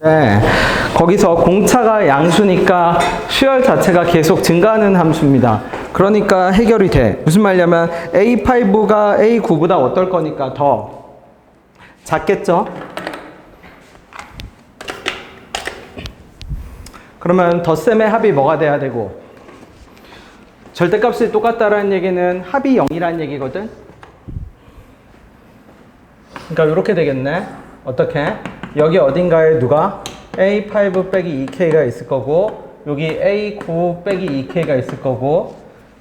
네, 거기서 공차가 양수니까 수열 자체가 계속 증가하는 함수입니다. 그러니까 해결이 돼. 무슨 말이냐면 A5가 A9보다 어떨 거니까 더 작겠죠? 그러면 덧셈의 합이 뭐가 돼야 되고, 절대값이 똑같다라는 얘기는 합이 0이라는 얘기거든. 그러니까 이렇게 되겠네. 어떻게? 여기 어딘가에 누가 A5 빼기 2K가 있을 거고, 여기 A9 빼기 2K가 있을 거고,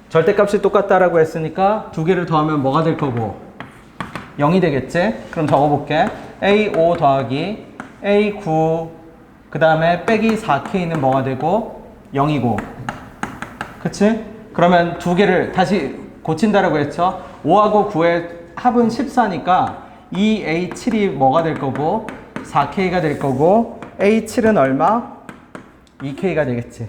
절대값이 똑같다라고 했으니까 두 개를 더하면 뭐가 될 거고 0이 되겠지? 그럼 적어볼게. A5 더하기 A9 그 다음에 빼기 4K는 뭐가 되고 0이고, 그치? 그러면 두 개를 다시 고친다라고 했죠? 5하고 9의 합은 14니까 2A7이 뭐가 될 거고 4K가 될 거고, A7은 얼마? 2K가 되겠지.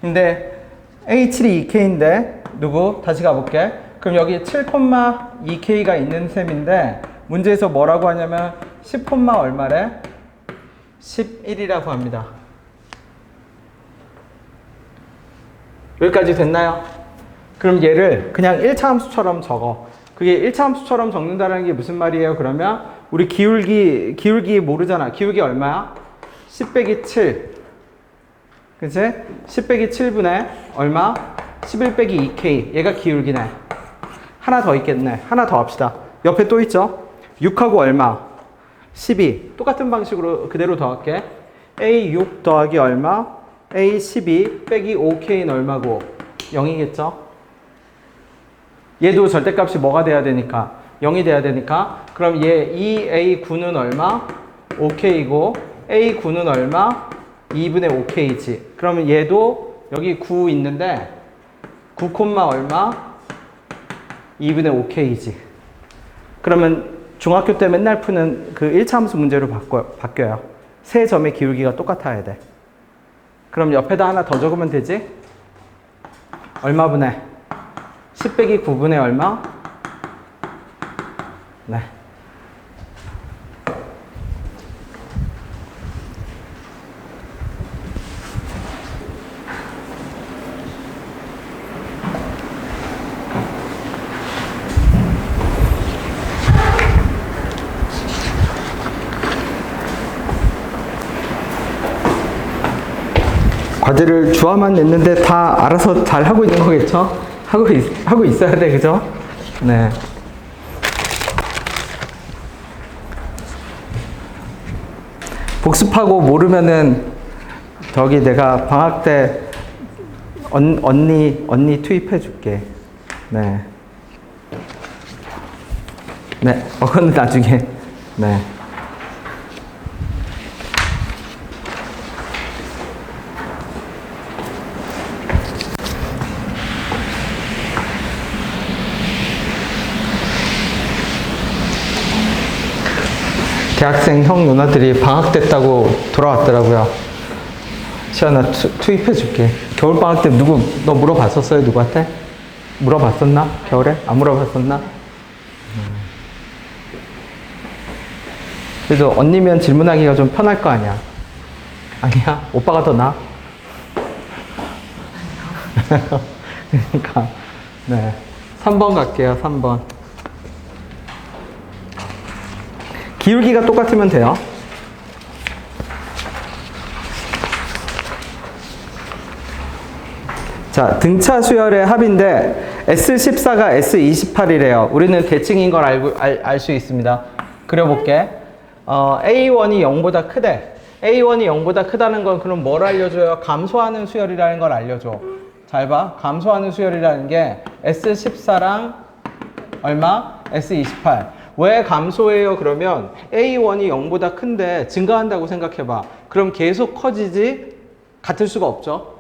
근데 A7이 2K인데 누구? 다시 가볼게. 그럼 여기 7,2K가 있는 셈인데 문제에서 뭐라고 하냐면 10, 얼마래? 11이라고 합니다. 여기까지 됐나요? 그럼 얘를 그냥 1차 함수처럼 적어. 그게 1차 함수처럼 적는다는 게 무슨 말이에요? 그러면 우리 기울기 모르잖아. 기울기 얼마야? 10 빼기 7. 그치? 10 빼기 7분의 얼마? 11 빼기 2K. 얘가 기울기네. 하나 더 있겠네. 하나 더 합시다. 옆에 또 있죠? 6하고 얼마? 12. 똑같은 방식으로 그대로 더할게. A6 더하기 얼마? A12 빼기 5K는 얼마고? 0이겠죠? 얘도 절대값이 뭐가 돼야 되니까? 0이 돼야 되니까. 그럼 얘 2A9는 얼마? 5K이고, A9는 얼마? 2분의 5K지. 그러면 얘도 여기 9 있는데 9, 얼마? 2분의 5K지. 그러면 중학교 때 맨날 푸는 그 1차 함수 문제로 바뀌어요. 세 점의 기울기가 똑같아야 돼. 그럼 옆에다 하나 더 적으면 되지? 얼마 분의? 10 빼기 9분의 얼마? 네. 과제를 주화만 냈는데 다 알아서 잘 하고 있는 거겠죠? 하고 있어야 돼, 그죠? 네. 복습하고 모르면은 저기 내가 방학 때 언니 투입해 줄게. 네. 네. 그건 나중에. 네. 대학생 형 누나들이 방학 됐다고 돌아왔더라고요. 시연아 투입해 줄게. 겨울방학 때 너 물어봤었어요? 누구한테? 물어봤었나? 겨울에? 안 물어봤었나? 그래도 언니면 질문하기가 좀 편할 거 아니야. 아니야? 오빠가 더 나아? 그러니까 네. 3번 갈게요. 3번. 기울기가 똑같으면 돼요. 자, 등차 수열의 합인데 S14가 S28이래요. 우리는 대칭인 걸 알 수 있습니다. 그려볼게. A1이 0보다 크대. A1이 0보다 크다는 건 그럼 뭘 알려줘요? 감소하는 수열이라는 걸 알려줘. 잘 봐. 감소하는 수열이라는 게 S14랑 얼마? S28. 왜 감소해요? 그러면 A1이 0보다 큰데 증가한다고 생각해봐. 그럼 계속 커지지? 같을 수가 없죠.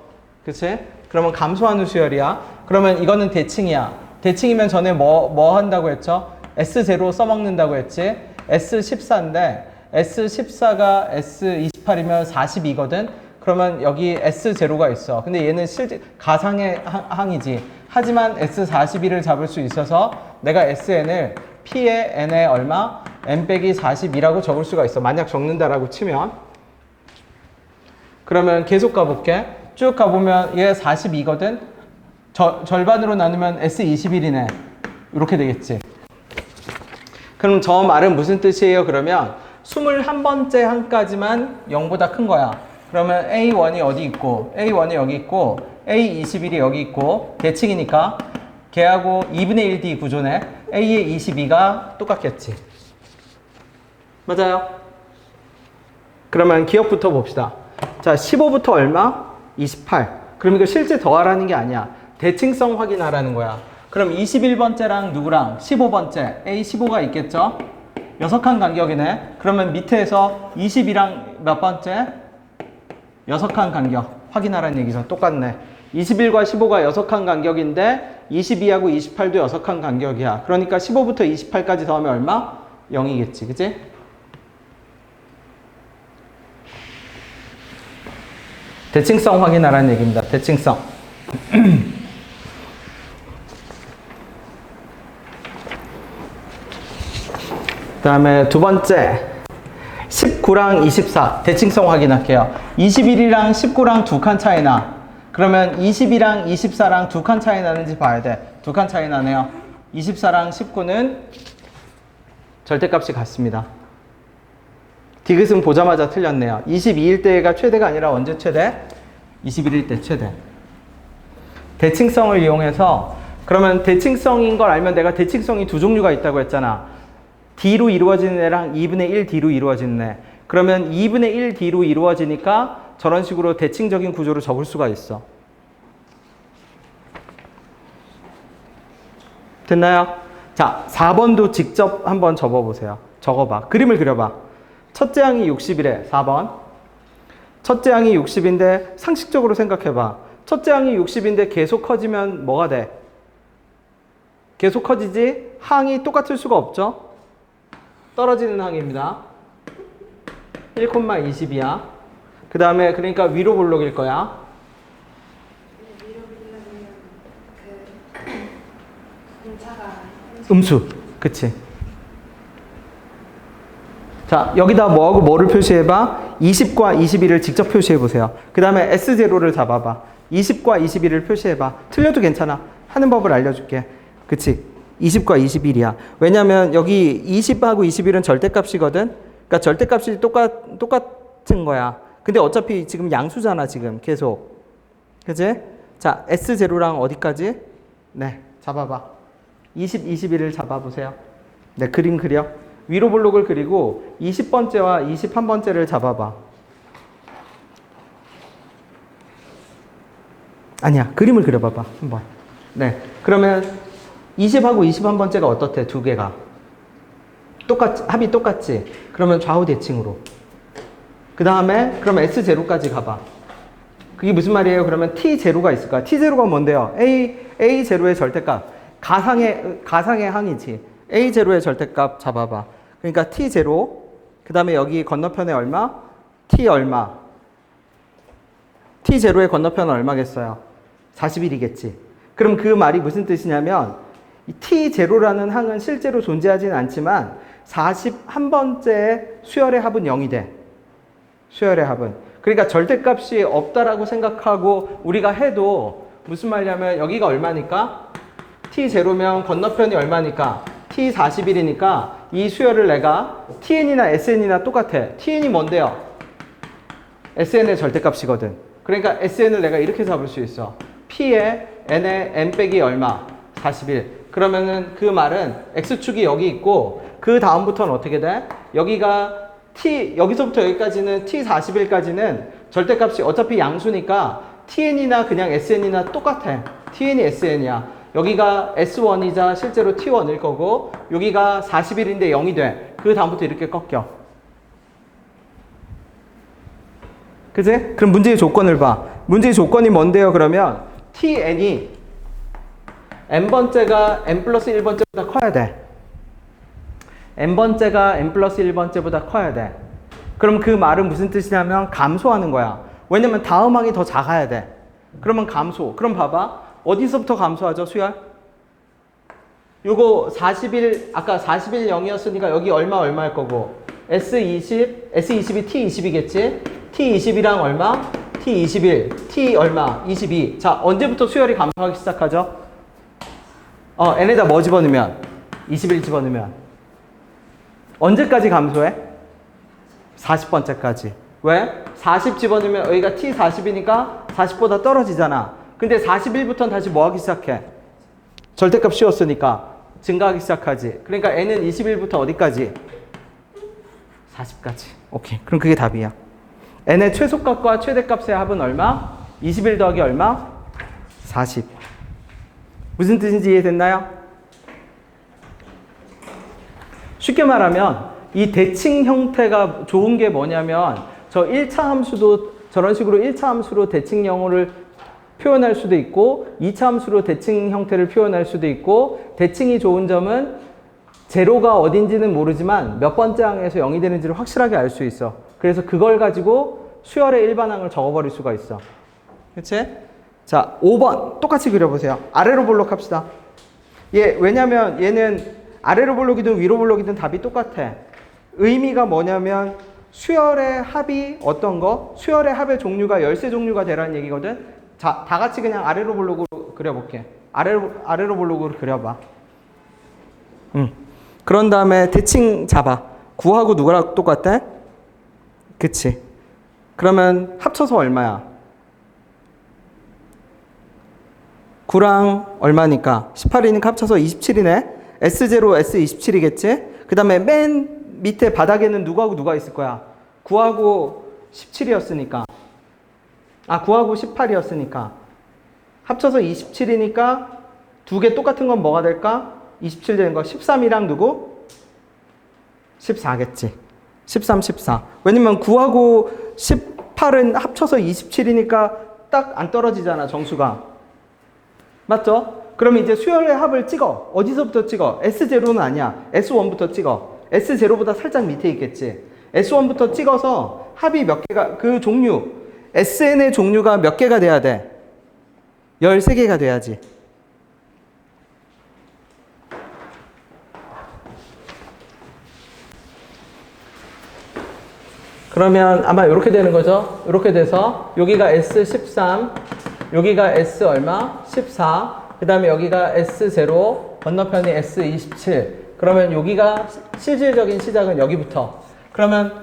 그치? 그러면 감소하는 수열이야. 그러면 이거는 대칭이야. 대칭이면 전에 뭐 한다고 했죠? S0 써먹는다고 했지? S14인데 S14가 S28이면 42거든? 그러면 여기 S0가 있어. 근데 얘는 실제 가상의 항이지. 하지만 S41을 잡을 수 있어서 내가 SN을 P의 N의 얼마? n 빼기 42라고 적을 수가 있어. 만약 적는다라고 치면. 그러면 계속 가볼게. 쭉 가보면 얘 42거든. 절반으로 나누면 S21이네. 이렇게 되겠지. 그럼 저 말은 무슨 뜻이에요? 그러면 21번째 한까지만 0보다 큰 거야. 그러면 A1이 어디 있고 A1이 여기 있고 A21이 여기 있고 대칭이니까 걔하고 2분의 1D 구조네. A의 22가 똑같겠지. 맞아요? 그러면 기억부터 봅시다. 자, 15부터 얼마? 28. 그럼 이거 실제 더하라는 게 아니야. 대칭성 확인하라는 거야. 그럼 21번째랑 누구랑 15번째 A15가 있겠죠? 6칸 간격이네. 그러면 밑에서 20이랑 몇 번째? 6칸 간격 확인하라는 얘기죠. 똑같네. 21과 15가 6칸 간격인데 22하고 28도 6칸 간격이야. 그러니까 15부터 28까지 더하면 얼마? 0이겠지. 그치? 대칭성 확인하라는 얘기입니다. 대칭성. 그 다음에 두 번째 19랑 24 대칭성 확인할게요. 21이랑 19랑 두 칸 차이 나. 그러면 20이랑 24랑 두 칸 차이 나는지 봐야 돼. 두 칸 차이 나네요. 24랑 19는 절대값이 같습니다. 디귿은 보자마자 틀렸네요. 22일 때가 최대가 아니라 언제 최대? 21일 때 최대. 대칭성을 이용해서 그러면 대칭성인 걸 알면 내가 대칭성이 두 종류가 있다고 했잖아. D로 이루어지는 애랑 2분의 1 D로 이루어지는 애. 그러면 2분의 1 D로 이루어지니까 저런 식으로 대칭적인 구조로 적을 수가 있어. 됐나요? 자, 4번도 직접 한번 접어보세요. 적어봐. 그림을 그려봐. 첫째 항이 60이래. 4번. 첫째 항이 60인데 상식적으로 생각해봐. 첫째 항이 60인데 계속 커지면 뭐가 돼? 계속 커지지? 항이 똑같을 수가 없죠? 떨어지는 항입니다. 1,20이야. 그 다음에 그러니까 위로 볼록일 거야. 위로 보려면 그 분차가 음수. 그치? 자, 여기다 뭐하고 뭐를 표시해봐? 20과 21을 직접 표시해보세요. 그 다음에 S0를 잡아봐. 20과 21을 표시해봐. 틀려도 괜찮아. 하는 법을 알려줄게. 그치? 20과 21이야. 왜냐면 여기 20하고 21은 절대값이거든? 그러니까 절대값이 똑같은 거야. 근데 어차피 지금 양수잖아, 지금. 계속. 그치? 자, S0랑 어디까지? 네, 잡아봐. 20, 21을 잡아보세요. 네, 그림 그려. 위로 볼록을 그리고 20번째와 21번째를 잡아봐. 아니야, 그림을 그려봐봐. 한번. 네, 그러면 20하고 21번째가 어떻대? 두 개가. 똑같지? 합이 똑같지? 그러면 좌우 대칭으로. 그 다음에 그럼 S0까지 가봐. 그게 무슨 말이에요? 그러면 T0가 있을 거야. T0가 뭔데요? A0의 절대값. 가상의 항이지. A0의 절대값 잡아봐. 그러니까 T0. 그 다음에 여기 건너편에 얼마? T 얼마? T0의 건너편은 얼마겠어요? 41이겠지. 그럼 그 말이 무슨 뜻이냐면 이 T0라는 항은 실제로 존재하지는 않지만 41번째 수열의 합은 0이 돼. 수열의 합은. 그러니까 절대값이 없다라고 생각하고 우리가 해도 무슨 말이냐면 여기가 얼마니까? T0면 건너편이 얼마니까? T41이니까 이 수열을 내가 Tn이나 Sn이나 똑같아. Tn이 뭔데요? Sn의 절대값이거든. 그러니까 Sn을 내가 이렇게 잡을 수 있어. P에 N에 N 빼기 얼마? 41. 그러면은 그 말은 X축이 여기 있고 그 다음부터는 어떻게 돼? 여기가 여기서부터 여기까지는 T41까지는 절대값이 어차피 양수니까 Tn이나 그냥 Sn이나 똑같아. Tn이 Sn이야. 여기가 S1이자 실제로 T1일 거고 여기가 41인데 0이 돼. 그 다음부터 이렇게 꺾여. 그치? 그럼 문제의 조건을 봐. 문제의 조건이 뭔데요? 그러면 Tn이 n번째가 n 플러스 1번째보다 커야 돼. n번째가 n 플러스 1번째보다 커야 돼. 그럼 그 말은 무슨 뜻이냐면 감소하는 거야. 왜냐면 다음 항이 더 작아야 돼. 그러면 감소. 그럼 봐봐. 어디서부터 감소하죠, 수열? 요거 41, 아까 41 0이었으니까 여기 얼마일 거고. S20, S20이 T20이겠지? T20이랑 얼마? T21, T 얼마? 22. 자, 언제부터 수열이 감소하기 시작하죠? n에다 뭐 집어넣으면? 21 집어넣으면. 언제까지 감소해? 40번째까지. 왜? 40 집어넣으면 여기가 T40이니까 40보다 떨어지잖아. 근데 41부터는 다시 뭐 하기 시작해? 절대값 씌웠으니까 증가하기 시작하지. 그러니까 n은 21부터 어디까지? 40까지. 오케이. 그럼 그게 답이야. n의 최소값과 최대값의 합은 얼마? 21 더하기 얼마? 40. 무슨 뜻인지 이해됐나요? 쉽게 말하면 이 대칭 형태가 좋은 게 뭐냐면 저 1차 함수도 저런 식으로 1차 함수로 대칭 영어를 표현할 수도 있고 2차 함수로 대칭 형태를 표현할 수도 있고 대칭이 좋은 점은 제로가 어딘지는 모르지만 몇 번째 항에서 0이 되는지를 확실하게 알 수 있어. 그래서 그걸 가지고 수열의 일반항을 적어버릴 수가 있어. 그치? 자, 5번 똑같이 그려보세요. 아래로 볼록합시다. 왜냐면 얘는 아래로 볼록이든 위로 볼록이든 답이 똑같아. 의미가 뭐냐면 수열의 합이 어떤 거? 수열의 합의 종류가 열세 종류가 되라는 얘기거든. 자, 다 같이 그냥 아래로 볼록으로 그려볼게. 아래로 볼록으로 그려봐. 그런 다음에 대칭 잡아. 9하고 누구랑 똑같아? 그치. 그러면 합쳐서 얼마야? 9랑 얼마니까? 18이니까 합쳐서 27이네. S0, S27이겠지? 그 다음에 맨 밑에 바닥에는 누구하고 누가 있을 거야? 9하고 17이었으니까. 9하고 18이었으니까. 합쳐서 27이니까 두 개 똑같은 건 뭐가 될까? 27 되는 거. 13이랑 누구? 14겠지. 13, 14. 왜냐면 9하고 18은 합쳐서 27이니까 딱 안 떨어지잖아, 정수가. 맞죠? 그러면 이제 수열의 합을 찍어. 어디서부터 찍어? S0는 아니야. S1부터 찍어. S0보다 살짝 밑에 있겠지. S1부터 찍어서 합이 몇 개가, 그 종류, SN의 종류가 몇 개가 돼야 돼? 13개가 돼야지. 그러면 아마 이렇게 되는 거죠. 이렇게 돼서 여기가 S13, 여기가 S 얼마? 14. 그 다음에 여기가 S0, 건너편이 S27. 그러면 여기가 실질적인 시작은 여기부터. 그러면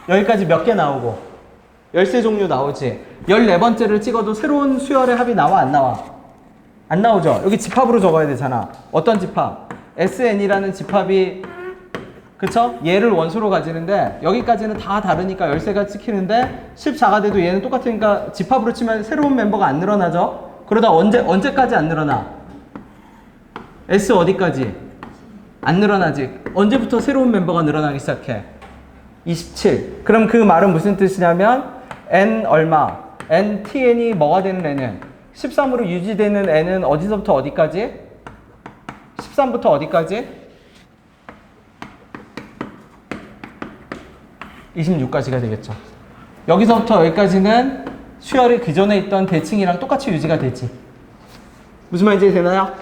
여기까지 몇 개 나오고? 13종류 나오지. 14번째를 찍어도 새로운 수열의 합이 나와, 안 나와? 안 나오죠? 여기 집합으로 적어야 되잖아. 어떤 집합? SN이라는 집합이, 그쵸? 얘를 원소로 가지는데 여기까지는 다 다르니까 13가 찍히는데 14가 돼도 얘는 똑같으니까 집합으로 치면 새로운 멤버가 안 늘어나죠? 그러다 언제까지 안 늘어나? S 어디까지? 안 늘어나지. 언제부터 새로운 멤버가 늘어나기 시작해? 27. 그럼 그 말은 무슨 뜻이냐면 n 얼마? n, tn이 뭐가 되는 n은? 13으로 유지되는 n은 어디서부터 어디까지? 13부터 어디까지? 26까지가 되겠죠. 여기서부터 여기까지는 수열이 그 전에 있던 대칭이랑 똑같이 유지가 되지. 무슨 말인지 되나요?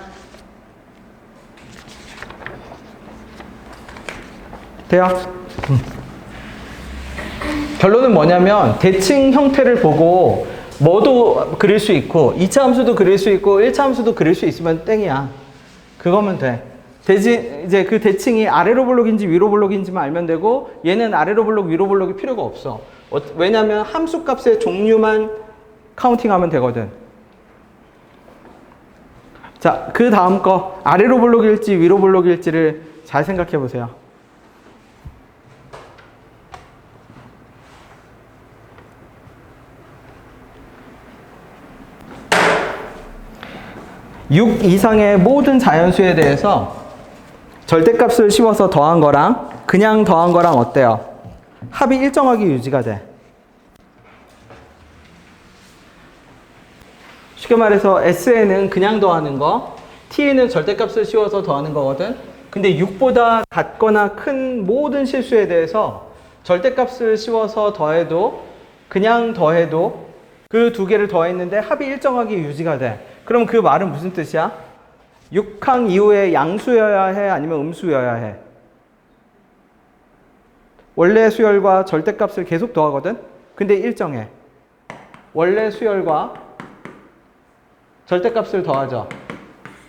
돼요? 결론은 뭐냐면 대칭 형태를 보고 뭐도 그릴 수 있고 2차 함수도 그릴 수 있고 1차 함수도 그릴 수 있으면 땡이야. 그거면 돼. 이제 그 대칭이 아래로 볼록인지 위로 볼록인지만 알면 되고 얘는 아래로 볼록 위로 볼록이 필요가 없어. 왜냐면 함수 값의 종류만 카운팅하면 되거든. 자, 그 다음 거 아래로 볼록일지 위로 볼록일지를 잘 생각해 보세요. (6) 이상의 모든 자연수에 대해서 절대값을 씌워서 더한 거랑 그냥 더한 거랑 어때요? 합이 일정하게 유지가 돼. 쉽게 말해서 S에는 그냥 더하는 거, T에는 절대값을 씌워서 더하는 거거든. 근데 6보다 같거나 큰 모든 실수에 대해서 절대값을 씌워서 더해도 그냥 더해도 그 두 개를 더했는데 합이 일정하게 유지가 돼. 그럼 그 말은 무슨 뜻이야? 6항 이후에 양수여야 해? 아니면 음수여야 해? 원래 수열과 절대값을 계속 더하거든? 근데 일정해. 원래 수열과 절대값을 더하죠.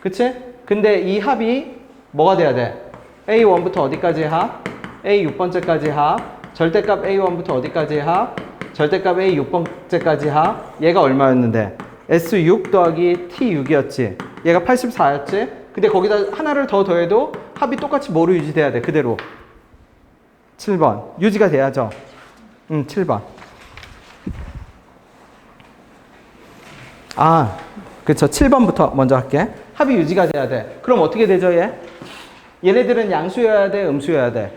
그치? 근데 이 합이 뭐가 돼야 돼? A1부터 어디까지 합? A6번째까지 합. 절대값 A1부터 어디까지 합? 절대값 A6번째까지 합. 얘가 얼마였는데? S6 더하기 T6이었지. 얘가 84였지. 근데 거기다 하나를 더 더해도 합이 똑같이 뭐로 유지돼야 돼? 그대로. 7번. 유지가 돼야죠. 7번. 아, 그쵸. 7번부터 먼저 할게. 합이 유지가 돼야 돼. 그럼 어떻게 되죠, 얘? 얘네들은 양수여야 돼? 음수여야 돼?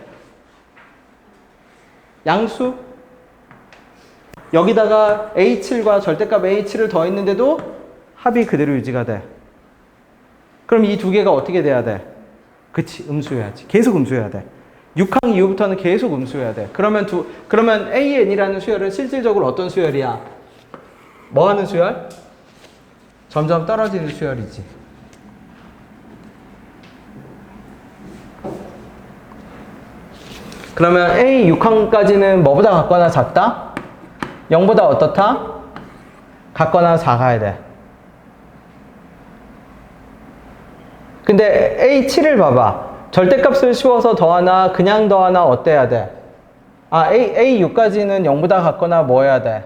양수? 여기다가 A7과 절대값 A7을 더했는데도 합이 그대로 유지가 돼. 그럼 이 두 개가 어떻게 돼야 돼? 그치, 음수여야지. 계속 음수여야 돼. 6항 이후부터는 계속 음수여야 돼. 그러면 AN이라는 수열은 실질적으로 어떤 수열이야? 뭐 하는 수열? 점점 떨어지는 수열이지. 그러면 A 6항까지는 뭐보다 같거나 작다? 0보다 어떻다? 같거나 작아야 돼. 근데 A7을 봐봐. 절대값을 씌워서 더하나 그냥 더하나 어때야 돼? 아, A6까지는 0보다 같거나 뭐 해야 돼?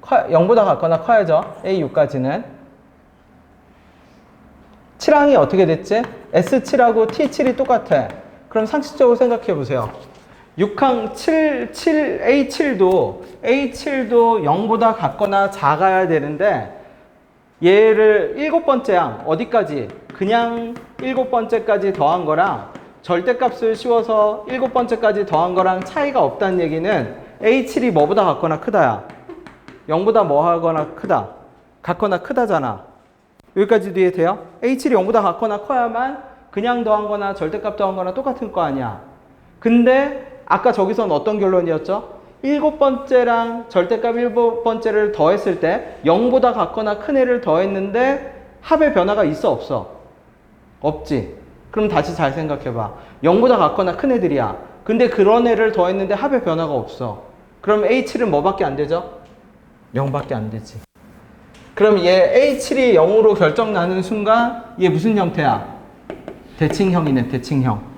0보다 같거나 커야죠. A6까지는. 7항이 어떻게 됐지? S7하고 T7이 똑같아. 그럼 상식적으로 생각해 보세요. 6항 A7도 0보다 같거나 작아야 되는데 얘를 7번째 항 어디까지? 그냥 7번째까지 더한 거랑 절대값을 씌워서 7번째까지 더한 거랑 차이가 없다는 얘기는 A7이 뭐보다 같거나 크다야. 0보다 뭐 하거나 크다. 같거나 크다잖아. 여기까지도 이해돼요? A7이 0보다 같거나 커야만 그냥 더한 거나 절대값 더한 거나 똑같은 거 아니야. 근데 아까 저기서는 어떤 결론이었죠? 7번째랑 절대값 7번째를 더했을 때 0보다 같거나 큰 애를 더했는데 합의 변화가 있어 없어? 없지. 그럼 다시 잘 생각해봐. 0보다 같거나 큰 애들이야. 근데 그런 애를 더했는데 합의 변화가 없어. 그럼 A7은 뭐밖에 안 되죠? 0밖에 안 되지. 그럼 얘 A7이 0으로 결정 나는 순간 얘 무슨 형태야? 대칭형이네, 대칭형.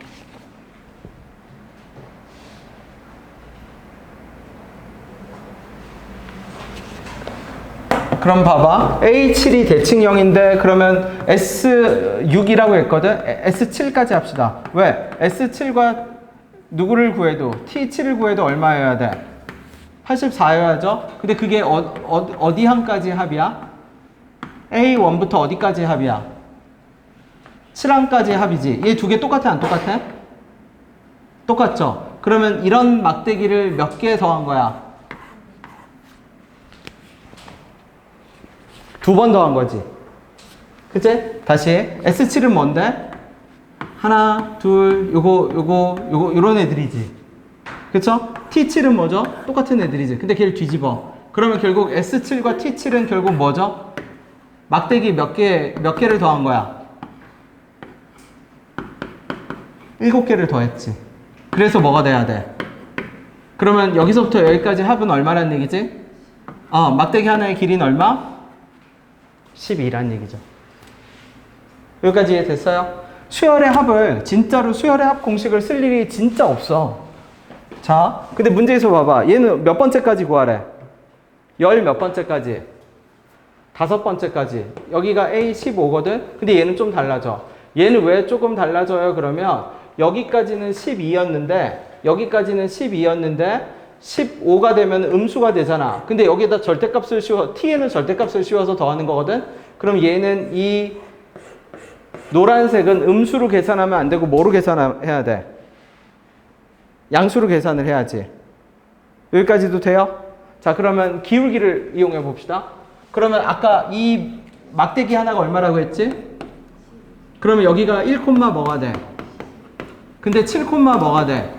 그럼 봐봐. A7이 대칭형인데 그러면 S6이라고 했거든? S7까지 합시다. 왜? S7과 누구를 구해도 T7을 구해도 얼마여야 돼? 84여야죠? 근데 그게 어디 항까지 합이야? A1부터 어디까지 합이야? 7항까지 합이지. 얘 두 개 똑같아 안 똑같아? 똑같죠? 그러면 이런 막대기를 몇 개 더한 거야? 2번 더한 거지. 그치? 다시 S7은 뭔데? 하나, 둘, 요거 요런 애들이지. 그쵸? T7은 뭐죠? 똑같은 애들이지. 근데 걔를 뒤집어. 그러면 결국 S7과 T7은 결국 뭐죠? 막대기 몇 개를 더한 거야? 7개를 더했지. 그래서 뭐가 돼야 돼? 그러면 여기서부터 여기까지 합은 얼마란 얘기지? 막대기 하나의 길이는 얼마? 12란 얘기죠. 여기까지 이해됐어요? 수열의 합을, 진짜로 수열의 합 공식을 쓸 일이 진짜 없어. 자, 근데 문제에서 봐봐. 얘는 몇 번째까지 구하래? 열 몇 번째까지? 5번째까지. 여기가 A15거든? 근데 얘는 좀 달라져. 얘는 왜 조금 달라져요? 그러면 여기까지는 12였는데 15가 되면 음수가 되잖아. 근데 여기에다 절대값을 T에는 절대값을 씌워서 더하는 거거든? 그럼 얘는 이 노란색은 음수로 계산하면 안 되고 뭐로 계산해야 돼? 양수로 계산을 해야지. 여기까지도 돼요? 자, 그러면 기울기를 이용해 봅시다. 그러면 아까 이 막대기 하나가 얼마라고 했지? 그러면 여기가 1, 뭐가 돼? 근데 7, 뭐가 돼?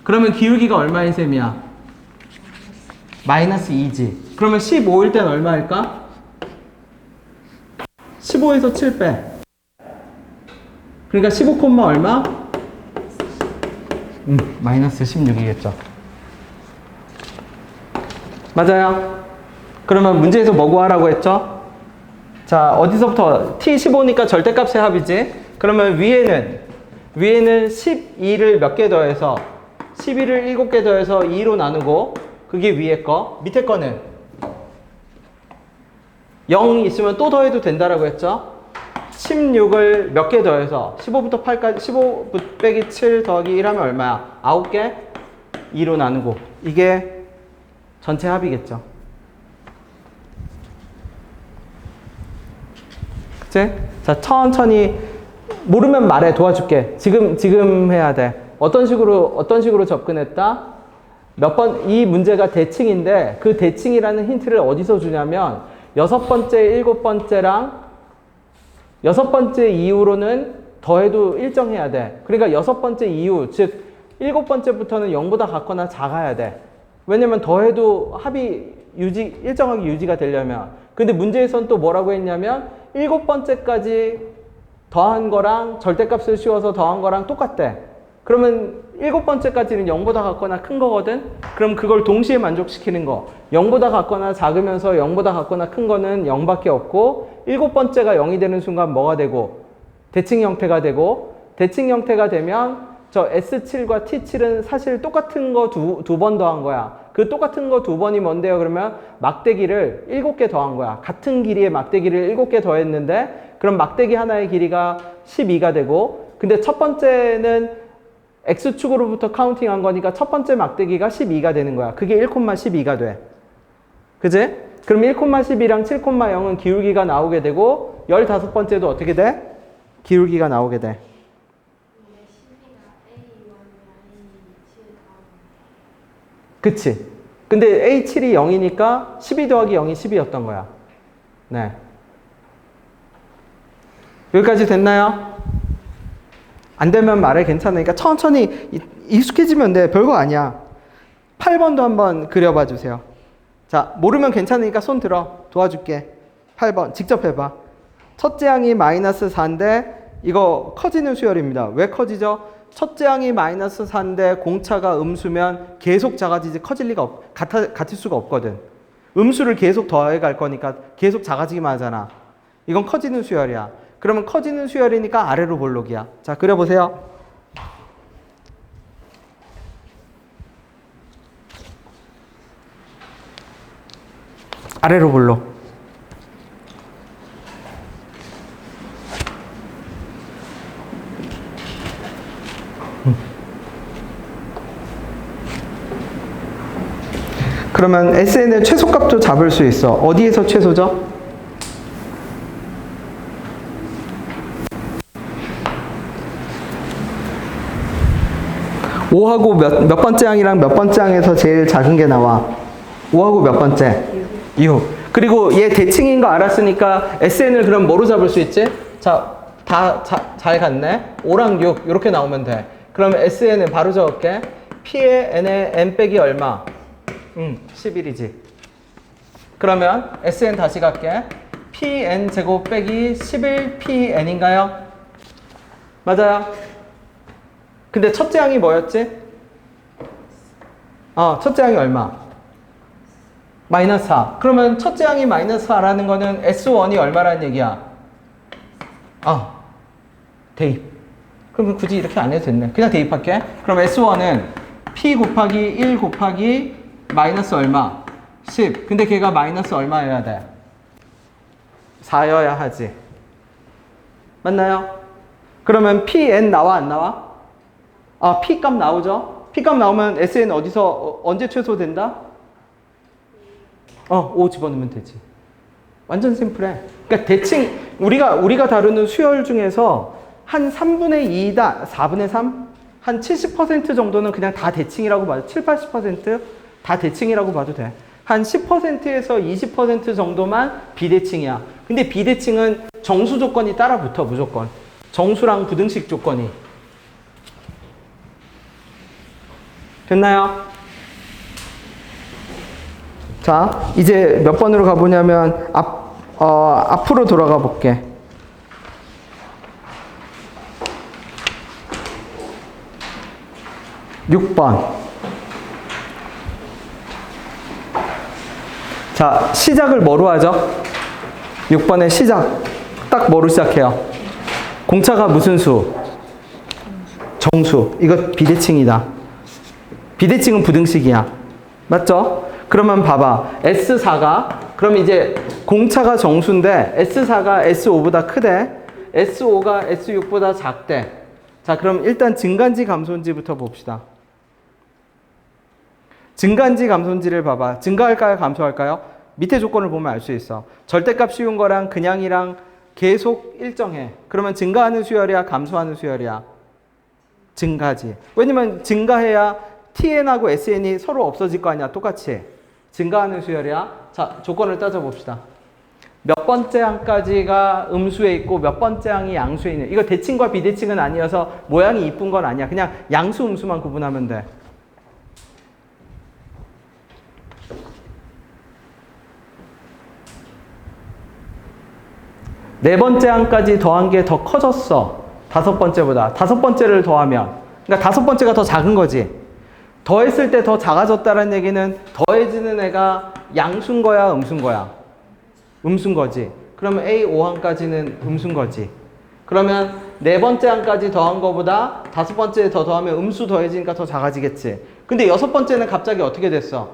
그러면 기울기가 얼마인 셈이야? 마이너스 2지. 그러면 15일 땐 얼마일까? 15에서 7 빼. 그러니까 15 콤마 얼마? 마이너스 16이겠죠. 맞아요? 그러면 문제에서 뭐 구하라고 했죠? 자, 어디서부터? t15니까 절대값의 합이지? 그러면 위에는 12를 몇 개 더해서 12를 7개 더해서 2로 나누고 그게 위에 거, 밑에 거는 0 있으면 또 더해도 된다라고 했죠? 16을 몇 개 더해서 15부터 8까지 15 빼기 7 더하기 1 하면 얼마야? 9개? 2로 나누고 이게 전체 합이겠죠. 그치? 자, 천천히 모르면 말해. 도와줄게. 지금 해야 돼. 어떤 식으로 접근했다? 몇 번, 이 문제가 대칭인데 그 대칭이라는 힌트를 어디서 주냐면 6번째, 7번째랑 6번째 이후로는 더해도 일정해야 돼. 그러니까 6번째 이후, 즉 7번째부터는 0보다 같거나 작아야 돼. 왜냐면 더해도 합이 일정하게 유지가 되려면. 근데 문제에서는 또 뭐라고 했냐면 7번째까지 더한 거랑 절대값을 씌워서 더한 거랑 똑같대. 그러면 7번째까지는 0보다 같거나 큰 거거든? 그럼 그걸 동시에 만족시키는 거. 0보다 같거나 작으면서 0보다 같거나 큰 거는 0밖에 없고 7번째가 0이 되는 순간 뭐가 되고? 대칭 형태가 되고 대칭 형태가 되면 저 S7과 T7은 사실 똑같은 거 두 번 더한 거야. 그 똑같은 거 두 번이 뭔데요? 그러면 막대기를 7개 더한 거야. 같은 길이의 막대기를 7개 더했는데 그럼 막대기 하나의 길이가 12가 되고 근데 첫 번째는 X축으로부터 카운팅한 거니까 첫 번째 막대기가 12가 되는 거야. 그게 1,12가 돼. 그지? 그럼 1,12랑 7,0은 기울기가 나오게 되고 15번째도 어떻게 돼? 기울기가 나오게 돼. 그치? 근데 A7이 0이니까 12 더하기 0이 10이었던 거야. 네. 여기까지 됐나요? 안 되면 말해. 괜찮으니까 천천히 익숙해지면 돼. 별거 아니야. 8번도 한번 그려봐 주세요. 자, 모르면 괜찮으니까 손 들어. 도와줄게. 8번 직접 해봐. 첫째 항이 마이너스 4인데 이거 커지는 수열입니다. 왜 커지죠? 첫째 항이 마이너스 4인데 공차가 음수면 계속 작아지지 커질 리가 같을 수가 없거든. 음수를 계속 더해 갈 거니까 계속 작아지기만 하잖아. 이건 커지는 수열이야. 그러면 커지는 수열이니까 아래로 볼록이야. 자, 그려보세요. 아래로 볼록. 그러면 SN의 최소값도 잡을 수 있어. 어디에서 최소죠? (5하고) 몇 번째 항이랑 몇 번째 항에서 제일 작은 게 나와? 5하고 몇 번째? 6. 그리고 얘 대칭인 거 알았으니까 SN을 그럼 뭐로 잡을 수 있지? 자, 잘 갔네. 5랑 6 이렇게 나오면 돼. 그러면 SN은 바로 적을게. P의 N의 N 빼기 얼마? 11이지. 그러면 SN 다시 갈게. PN 제곱 빼기 11PN인가요? 맞아요? 근데 첫째 항이 뭐였지? 첫째 항이 얼마? 마이너스 4. 그러면 첫째 항이 마이너스 4라는 거는 S1이 얼마라는 얘기야? 대입. 그럼 굳이 이렇게 안 해도 됐네. 그냥 대입할게. 그럼 S1은 P 곱하기 1 곱하기 마이너스 얼마? 10. 근데 걔가 마이너스 얼마여야 돼? 4여야 하지. 맞나요? 그러면 PN 나와 안 나와? P 값 나오죠? P 값 나오면 SN 언제 최소된다? 5 집어넣으면 되지. 완전 심플해. 그러니까 대칭, 우리가 다루는 수열 중에서 한 3분의 2다, 4분의 3? 한 70% 정도는 그냥 다 대칭이라고 봐도, 7, 80% 다 대칭이라고 봐도 돼. 한 10%에서 20% 정도만 비대칭이야. 근데 비대칭은 정수 조건이 따라 붙어, 무조건. 정수랑 부등식 조건이. 됐나요? 자, 이제 몇 번으로 가보냐면 앞으로 돌아가 볼게. 6번. 자, 시작을 뭐로 하죠? 6번의 시작. 딱 뭐로 시작해요? 공차가 무슨 수? 정수. 이거 비대칭이다. 비대칭은 부등식이야. 맞죠? 그러면 봐봐. S4가, 그럼 이제 공차가 정수인데 S4가 S5보다 크대. S5가 S6보다 작대. 자, 그럼 일단 증가인지 감소인지부터 봅시다. 증가인지 감소인지를 봐봐. 증가할까요? 감소할까요? 밑에 조건을 보면 알 수 있어. 절대값 씌운 거랑 그냥이랑 계속 일정해. 그러면 증가하는 수열이야? 감소하는 수열이야? 증가지. 왜냐면 증가해야 TN하고 SN이 서로 없어질 거 아니야. 똑같이. 증가하는 수열이야. 자, 조건을 따져봅시다. 몇 번째 항까지가 음수에 있고 몇 번째 항이 양수에 있는. 이거 대칭과 비대칭은 아니어서 모양이 이쁜 건 아니야. 그냥 양수 음수만 구분하면 돼. 네 번째 항까지 더한 게 더 커졌어. 다섯 번째보다. 다섯 번째를 더하면. 그러니까 다섯 번째가 더 작은 거지. 더했을 때 더 작아졌다는 얘기는 더해지는 애가 양수인 거야, 음수인 거야? 음수인 거지. 그러면 A5항까지는 음수인 거지. 그러면 네 번째 항까지 더한 거보다 다섯 번째 더 더하면 음수 더해지니까 더 작아지겠지. 근데 여섯 번째는 갑자기 어떻게 됐어?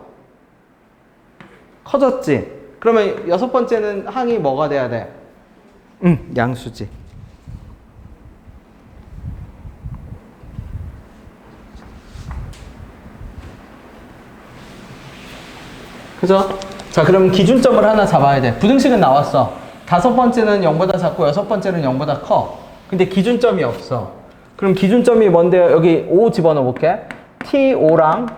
커졌지. 그러면 여섯 번째는 항이 뭐가 돼야 돼? 양수지. 그죠? 자, 그럼 기준점을 하나 잡아야 돼. 부등식은 나왔어. 다섯 번째는 0보다 작고 여섯 번째는 0보다 커. 근데 기준점이 없어. 그럼 기준점이 뭔데요? 여기 5 집어넣어 볼게. T5랑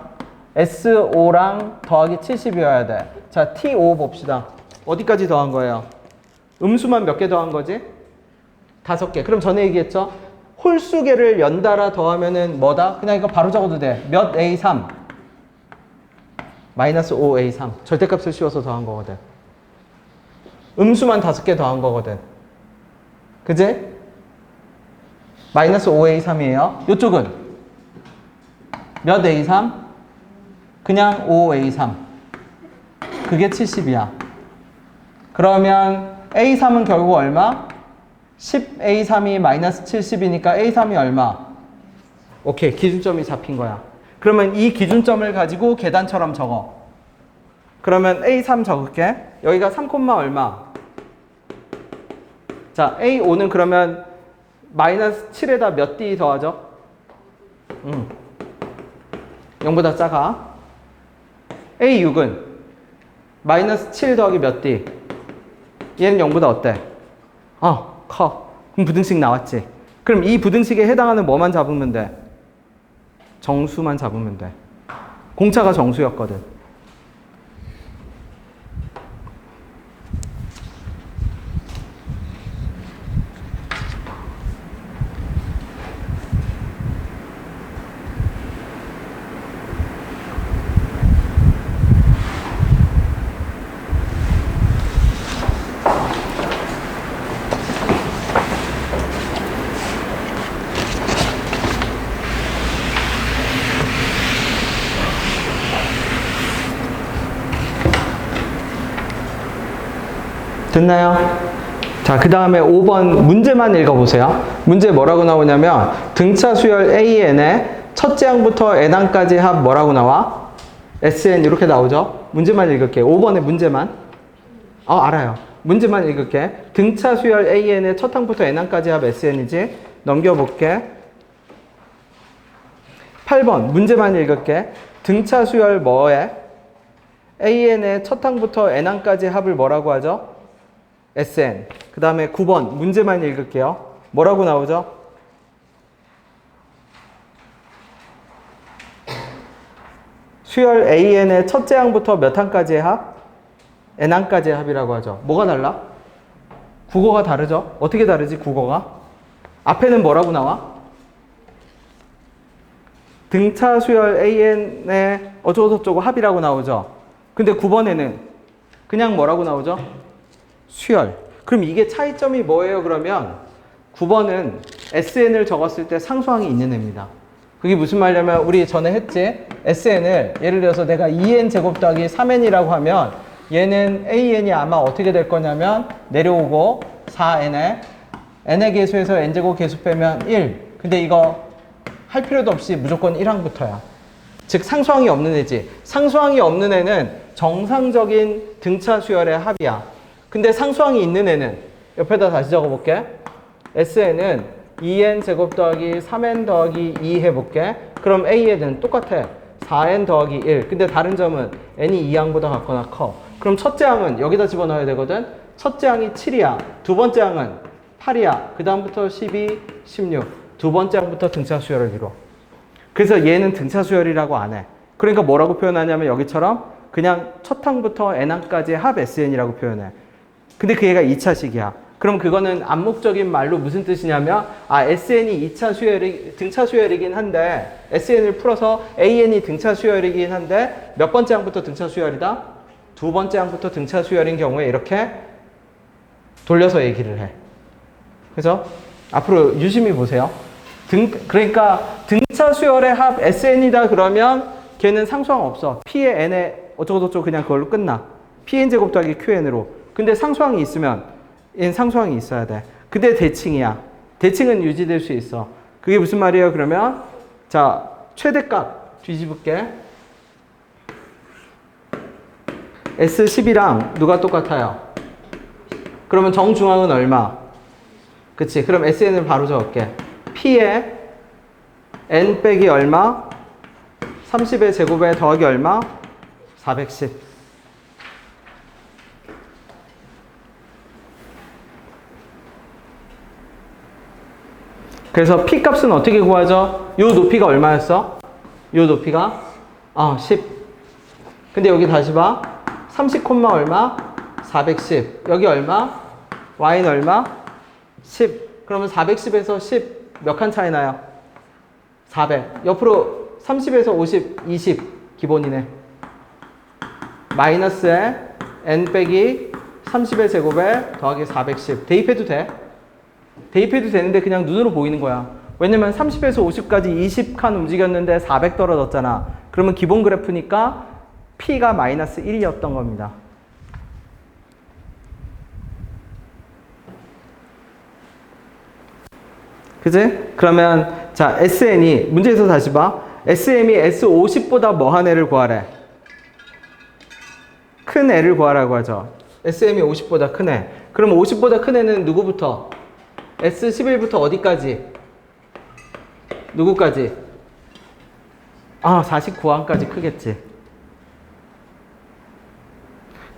S5랑 더하기 70이어야 돼. 자, T5 봅시다. 어디까지 더한 거예요? 음수만 몇 개 더한 거지? 5개. 그럼 전에 얘기했죠? 홀수개를 연달아 더하면은 뭐다? 그냥 이거 바로 적어도 돼. 몇 A3? 마이너스 5A3. 절대값을 씌워서 더한 거거든. 음수만 5개 더한 거거든. 그지? 마이너스 5A3이에요. 이쪽은 몇 A3? 그냥 5A3. 그게 70이야. 그러면 A3은 결국 얼마? 10A3이 마이너스 70이니까 A3이 얼마? 오케이, 기준점이 잡힌 거야. 그러면 이 기준점을 가지고 계단처럼 적어. 그러면 A3 적을게. 여기가 3, 얼마? 자, A5는 그러면 마이너스 7에다 몇 D 더하죠? 0보다 작아. A6은 마이너스 7 더하기 몇 D? 얘는 0보다 어때? 커. 그럼 부등식 나왔지. 그럼 이 부등식에 해당하는 뭐만 잡으면 돼? 정수만 잡으면 돼. 공차가 정수였거든. 됐나요? 자, 그 다음에 5번 문제만 읽어보세요. 문제 뭐라고 나오냐면 등차 수열 AN의 첫째 항부터 N항까지 합 뭐라고 나와? SN 이렇게 나오죠? 문제만 읽을게요. 5번의 문제만. 알아요. 문제만 읽을게. 등차 수열 AN의 첫 항부터 N항까지 합 SN이지? 넘겨볼게. 8번 문제만 읽을게. 등차 수열 뭐에? AN의 첫 항부터 N항까지 합을 뭐라고 하죠? SN. 그 다음에 9번 문제만 읽을게요. 뭐라고 나오죠? 수열 AN의 첫째 항부터 몇 항까지의 합? N항까지의 합이라고 하죠. 뭐가 달라? 국어가 다르죠? 어떻게 다르지 국어가? 앞에는 뭐라고 나와? 등차 수열 AN의 어쩌고저쩌고 합이라고 나오죠? 근데 9번에는 그냥 뭐라고 나오죠? 수열. 그럼 이게 차이점이 뭐예요? 그러면 9번은 SN을 적었을 때 상수항이 있는 애입니다. 그게 무슨 말이냐면 우리 전에 했지? SN을 예를 들어서 내가 2n 제곱 더하기 3n이라고 하면 얘는 AN이 아마 어떻게 될 거냐면 내려오고 4n에 n의 개수에서 n제곱 개수 빼면 1. 근데 이거 할 필요도 없이 무조건 1항부터야. 즉 상수항이 없는 애지. 상수항이 없는 애는 정상적인 등차 수열의 합이야. 근데 상수항이 있는 애는 옆에다 다시 적어볼게. SN은 2n 제곱 더하기 3n 더하기 2 해볼게. 그럼 AN은 똑같아. 4n 더하기 1. 근데 다른 점은 n이 2항보다 같거나 커. 그럼 첫째 항은 여기다 집어넣어야 되거든. 첫째 항이 7이야. 두 번째 항은 8이야. 그 다음부터 12, 16. 두 번째 항부터 등차 수열을 이루어. 그래서 얘는 등차 수열이라고 안 해. 그러니까 뭐라고 표현하냐면 여기처럼 그냥 첫 항부터 n항까지의 합 SN이라고 표현해. 근데 그 얘가 2차식이야. 그럼 그거는 암묵적인 말로 무슨 뜻이냐면 SN이 2차 수열이 등차 수열이긴 한데 SN을 풀어서 AN이 등차 수열이긴 한데 몇 번째 항부터 등차 수열이다? 두 번째 항부터 등차 수열인 경우에 이렇게 돌려서 얘기를 해. 그래서 앞으로 유심히 보세요. 그러니까 등차 수열의 합 SN이다 그러면 걔는 상수항 없어. P의 N에 어쩌고저쩌고 그냥 그걸로 끝나. Pn 제곱 더하기 QN으로. 근데 상수항이 있으면 얘는 상수항이 있어야 돼. 근데 대칭이야. 대칭은 유지될 수 있어. 그게 무슨 말이에요? 그러면 자 최대값 뒤집을게. S10이랑 누가 똑같아요? 그러면 정중앙은 얼마? 그치? 그럼 SN을 바로 적을게. P에 N 빼기 얼마? 30의 제곱에 더하기 얼마? 410. 그래서 P 값은 어떻게 구하죠? 요 높이가 얼마였어? 요 높이가 10. 근데 여기 다시 봐. 30, 얼마? 410. 여기 얼마? Y는 얼마? 10. 그러면 410에서 10 몇 칸 차이 나요? 400. 옆으로 30에서 50, 20 기본이네. 마이너스에 n 빼기 30의 제곱에 더하기 410. 대입해도 돼? 대입해도 되는데 그냥 눈으로 보이는 거야. 왜냐면 30에서 50까지 20칸 움직였는데 400 떨어졌잖아. 그러면 기본 그래프니까 P가 마이너스 1이었던 겁니다. 그지? 그러면 자 SN이 문제에서 다시 봐. SM이 S50보다 뭐한 애를 구하래? 큰 애를 구하라고 하죠. SM이 50보다 큰 애. 그럼 50보다 큰 애는 누구부터? S11부터 어디까지? 누구까지? 49항까지 크겠지.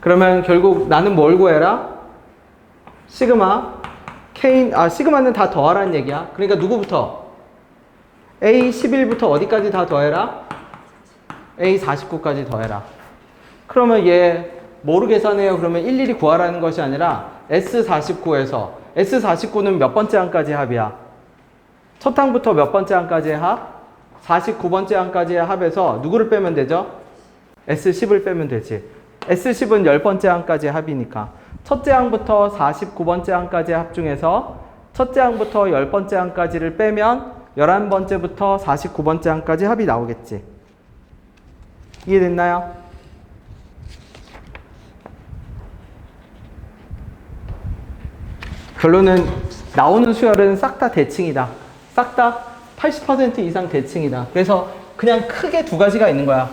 그러면 결국 나는 뭘 구해라? 시그마 K, 시그마는 다 더하라는 얘기야. 그러니까 누구부터? A11부터 어디까지 다 더해라? A49까지 더해라. 그러면 얘 뭐로 계산해요? 그러면 일일이 구하라는 것이 아니라 S49에서 S49는 몇 번째 항까지 합이야? 첫 항부터 몇 번째 항까지의 합? 49번째 항까지의 합에서 누구를 빼면 되죠? S10을 빼면 되지. S10은 10번째 항까지의 합이니까 첫째 항부터 49번째 항까지의 합 중에서 첫째 항부터 10번째 항까지를 빼면 11번째부터 49번째 항까지 합이 나오겠지. 이해됐나요? 결론은 나오는 수열은 싹 다 대칭이다. 싹 다 80% 이상 대칭이다. 그래서 그냥 크게 두 가지가 있는 거야.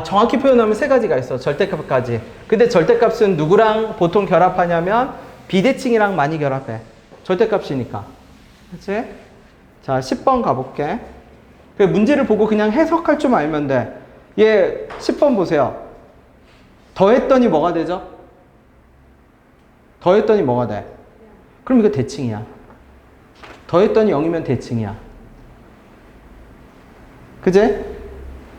정확히 표현하면 세 가지가 있어. 절대값까지. 근데 절대값은 누구랑 보통 결합하냐면 비대칭이랑 많이 결합해. 절대값이니까. 그치? 자, 10번 가볼게. 문제를 보고 그냥 해석할 줄 알면 돼. 얘 10번 보세요. 더했더니 뭐가 되죠? 더했더니 뭐가 돼? 그럼 이거 대칭이야. 더했더니 0이면 대칭이야. 그제?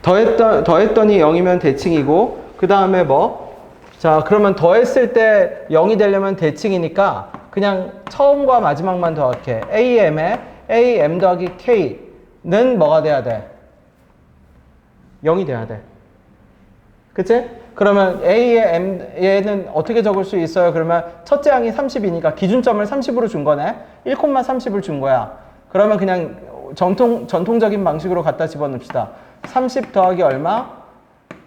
더했더니 0이면 대칭이고, 그 다음에 뭐? 자, 그러면 더했을 때 0이 되려면 대칭이니까 그냥 처음과 마지막만 더할게. AM에 AM 더하기 K는 뭐가 돼야 돼? 0이 돼야 돼. 그치? 그러면 A의 얘는 어떻게 적을 수 있어요? 그러면 첫째 항이 30이니까 기준점을 30으로 준 거네. 1,30을 준 거야. 그러면 그냥 전통적인 방식으로 갖다 집어넣읍시다. 30 더하기 얼마?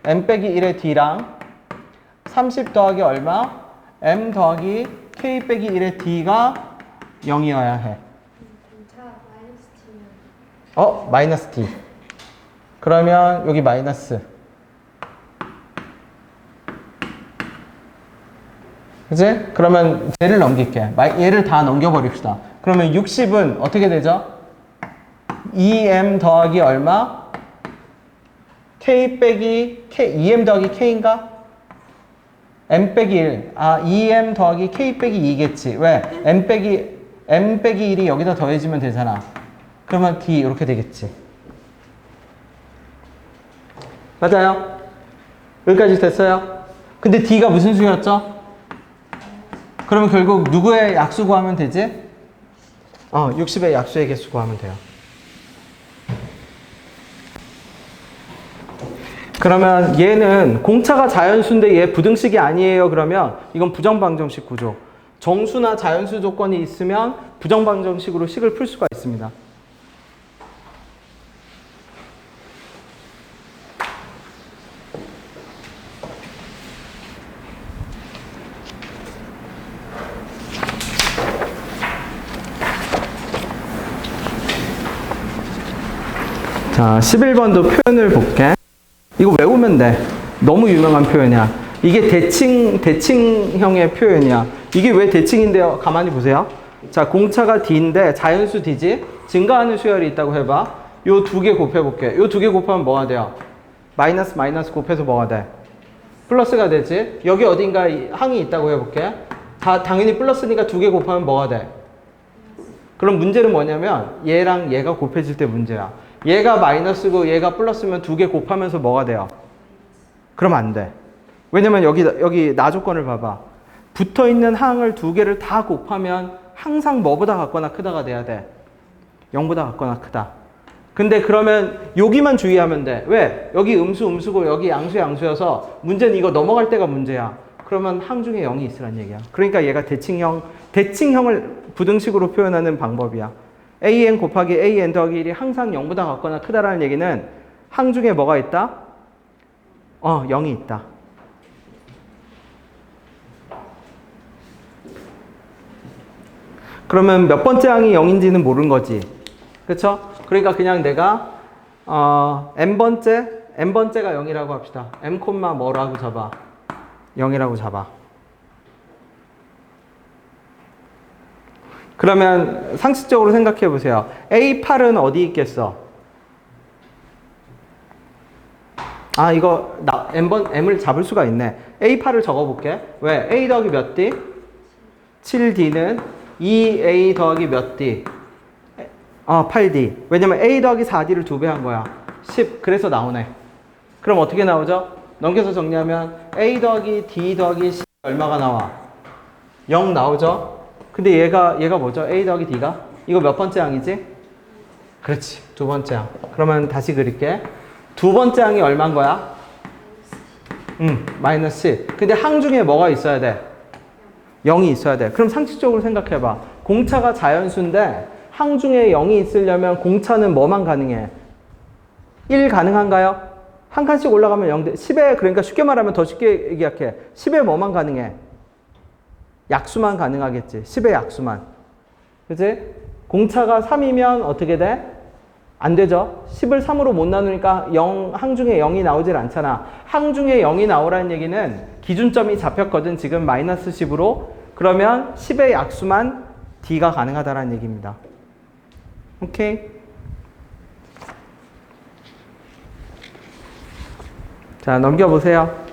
m 빼기 1의 d랑 30 더하기 얼마? m 더하기 k 빼기 1의 d가 0이어야 해. 공차 마이너스 t면 마이너스 d. 그러면 여기 마이너스. 그치? 그러면 얘를 넘길게. 얘를 다 넘겨버립시다. 그러면 60은 어떻게 되죠? 2m 더하기 얼마? k 빼기 k, 2m 더하기 k인가? m 빼기 1. 2m 더하기 k 빼기 2겠지. 왜? m 빼기 1이 여기다 더해지면 되잖아. 그러면 d 이렇게 되겠지. 맞아요? 여기까지 됐어요? 근데 d가 무슨 수였죠? 그러면 결국 누구의 약수 구하면 되지? 60의 약수의 개수 구하면 돼요. 그러면 얘는 공차가 자연수인데 얘 부등식이 아니에요. 그러면 이건 부정방정식 구조. 정수나 자연수 조건이 있으면 부정방정식으로 식을 풀 수가 있습니다. 자, 11번도 표현을 볼게. 이거 외우면 돼. 너무 유명한 표현이야. 이게 대칭형의 표현이야. 이게 왜 대칭인데요? 가만히 보세요. 자, 공차가 D인데 자연수 D지? 증가하는 수열이 있다고 해봐. 요 두 개 곱해볼게. 요 두 개 곱하면 뭐가 돼요? 마이너스 곱해서 뭐가 돼? 플러스가 되지? 여기 어딘가 항이 있다고 해볼게. 당연히 플러스니까 두 개 곱하면 뭐가 돼? 그럼 문제는 뭐냐면 얘랑 얘가 곱해질 때 문제야. 얘가 마이너스고 얘가 플러스면 두 개 곱하면서 뭐가 돼요? 그러면 안 돼. 왜냐면 여기 나 조건을 봐봐. 붙어있는 항을 두 개를 다 곱하면 항상 뭐보다 같거나 크다가 돼야 돼? 0보다 같거나 크다. 근데 그러면 여기만 주의하면 돼. 왜? 여기 음수고 여기 양수여서 문제는 이거 넘어갈 때가 문제야. 그러면 항 중에 0이 있으란 얘기야. 그러니까 얘가 대칭형을 부등식으로 표현하는 방법이야. an 곱하기 an 더하기 1이 항상 0보다 같거나 크다라는 얘기는 항 중에 뭐가 있다? 0이 있다. 그러면 몇 번째 항이 0인지는 모르는 거지. 그쵸? 그러니까 그냥 내가 n번째가 0이라고 합시다. m, 뭐라고 잡아? 0이라고 잡아. 그러면 상식적으로 생각해 보세요. A8은 어디 있겠어? 이거 M을 잡을 수가 있네. A8을 적어볼게. 왜? A 더하기 몇 D? 7D는 2A 더하기 몇 D? 8D. 왜냐면 A 더하기 4D를 2배 한 거야. 10. 그래서 나오네. 그럼 어떻게 나오죠? 넘겨서 정리하면 A 더하기 D 더하기 10 얼마가 나와? 0 나오죠? 근데 얘가 뭐죠? A 더하기 D가? 이거 몇 번째 항이지? 그렇지. 두 번째 항. 그러면 다시 그릴게. 두 번째 항이 얼마인 거야? 마이너스 10. 근데 항 중에 뭐가 있어야 돼? 0이 있어야 돼. 그럼 상식적으로 생각해봐. 공차가 자연수인데 항 중에 0이 있으려면 공차는 뭐만 가능해? 1 가능한가요? 한 칸씩 올라가면 0 돼. 10에 그러니까 쉽게 말하면 더 쉽게 얘기할게. 10에 뭐만 가능해? 약수만 가능하겠지. 10의 약수만. 그치? 공차가 3이면 어떻게 돼? 안 되죠. 10을 3으로 못 나누니까 항 중에 0이 나오질 않잖아. 항 중에 0이 나오라는 얘기는 기준점이 잡혔거든. 지금 마이너스 10으로. 그러면 10의 약수만 D가 가능하다라는 얘기입니다. 오케이? 자, 넘겨보세요.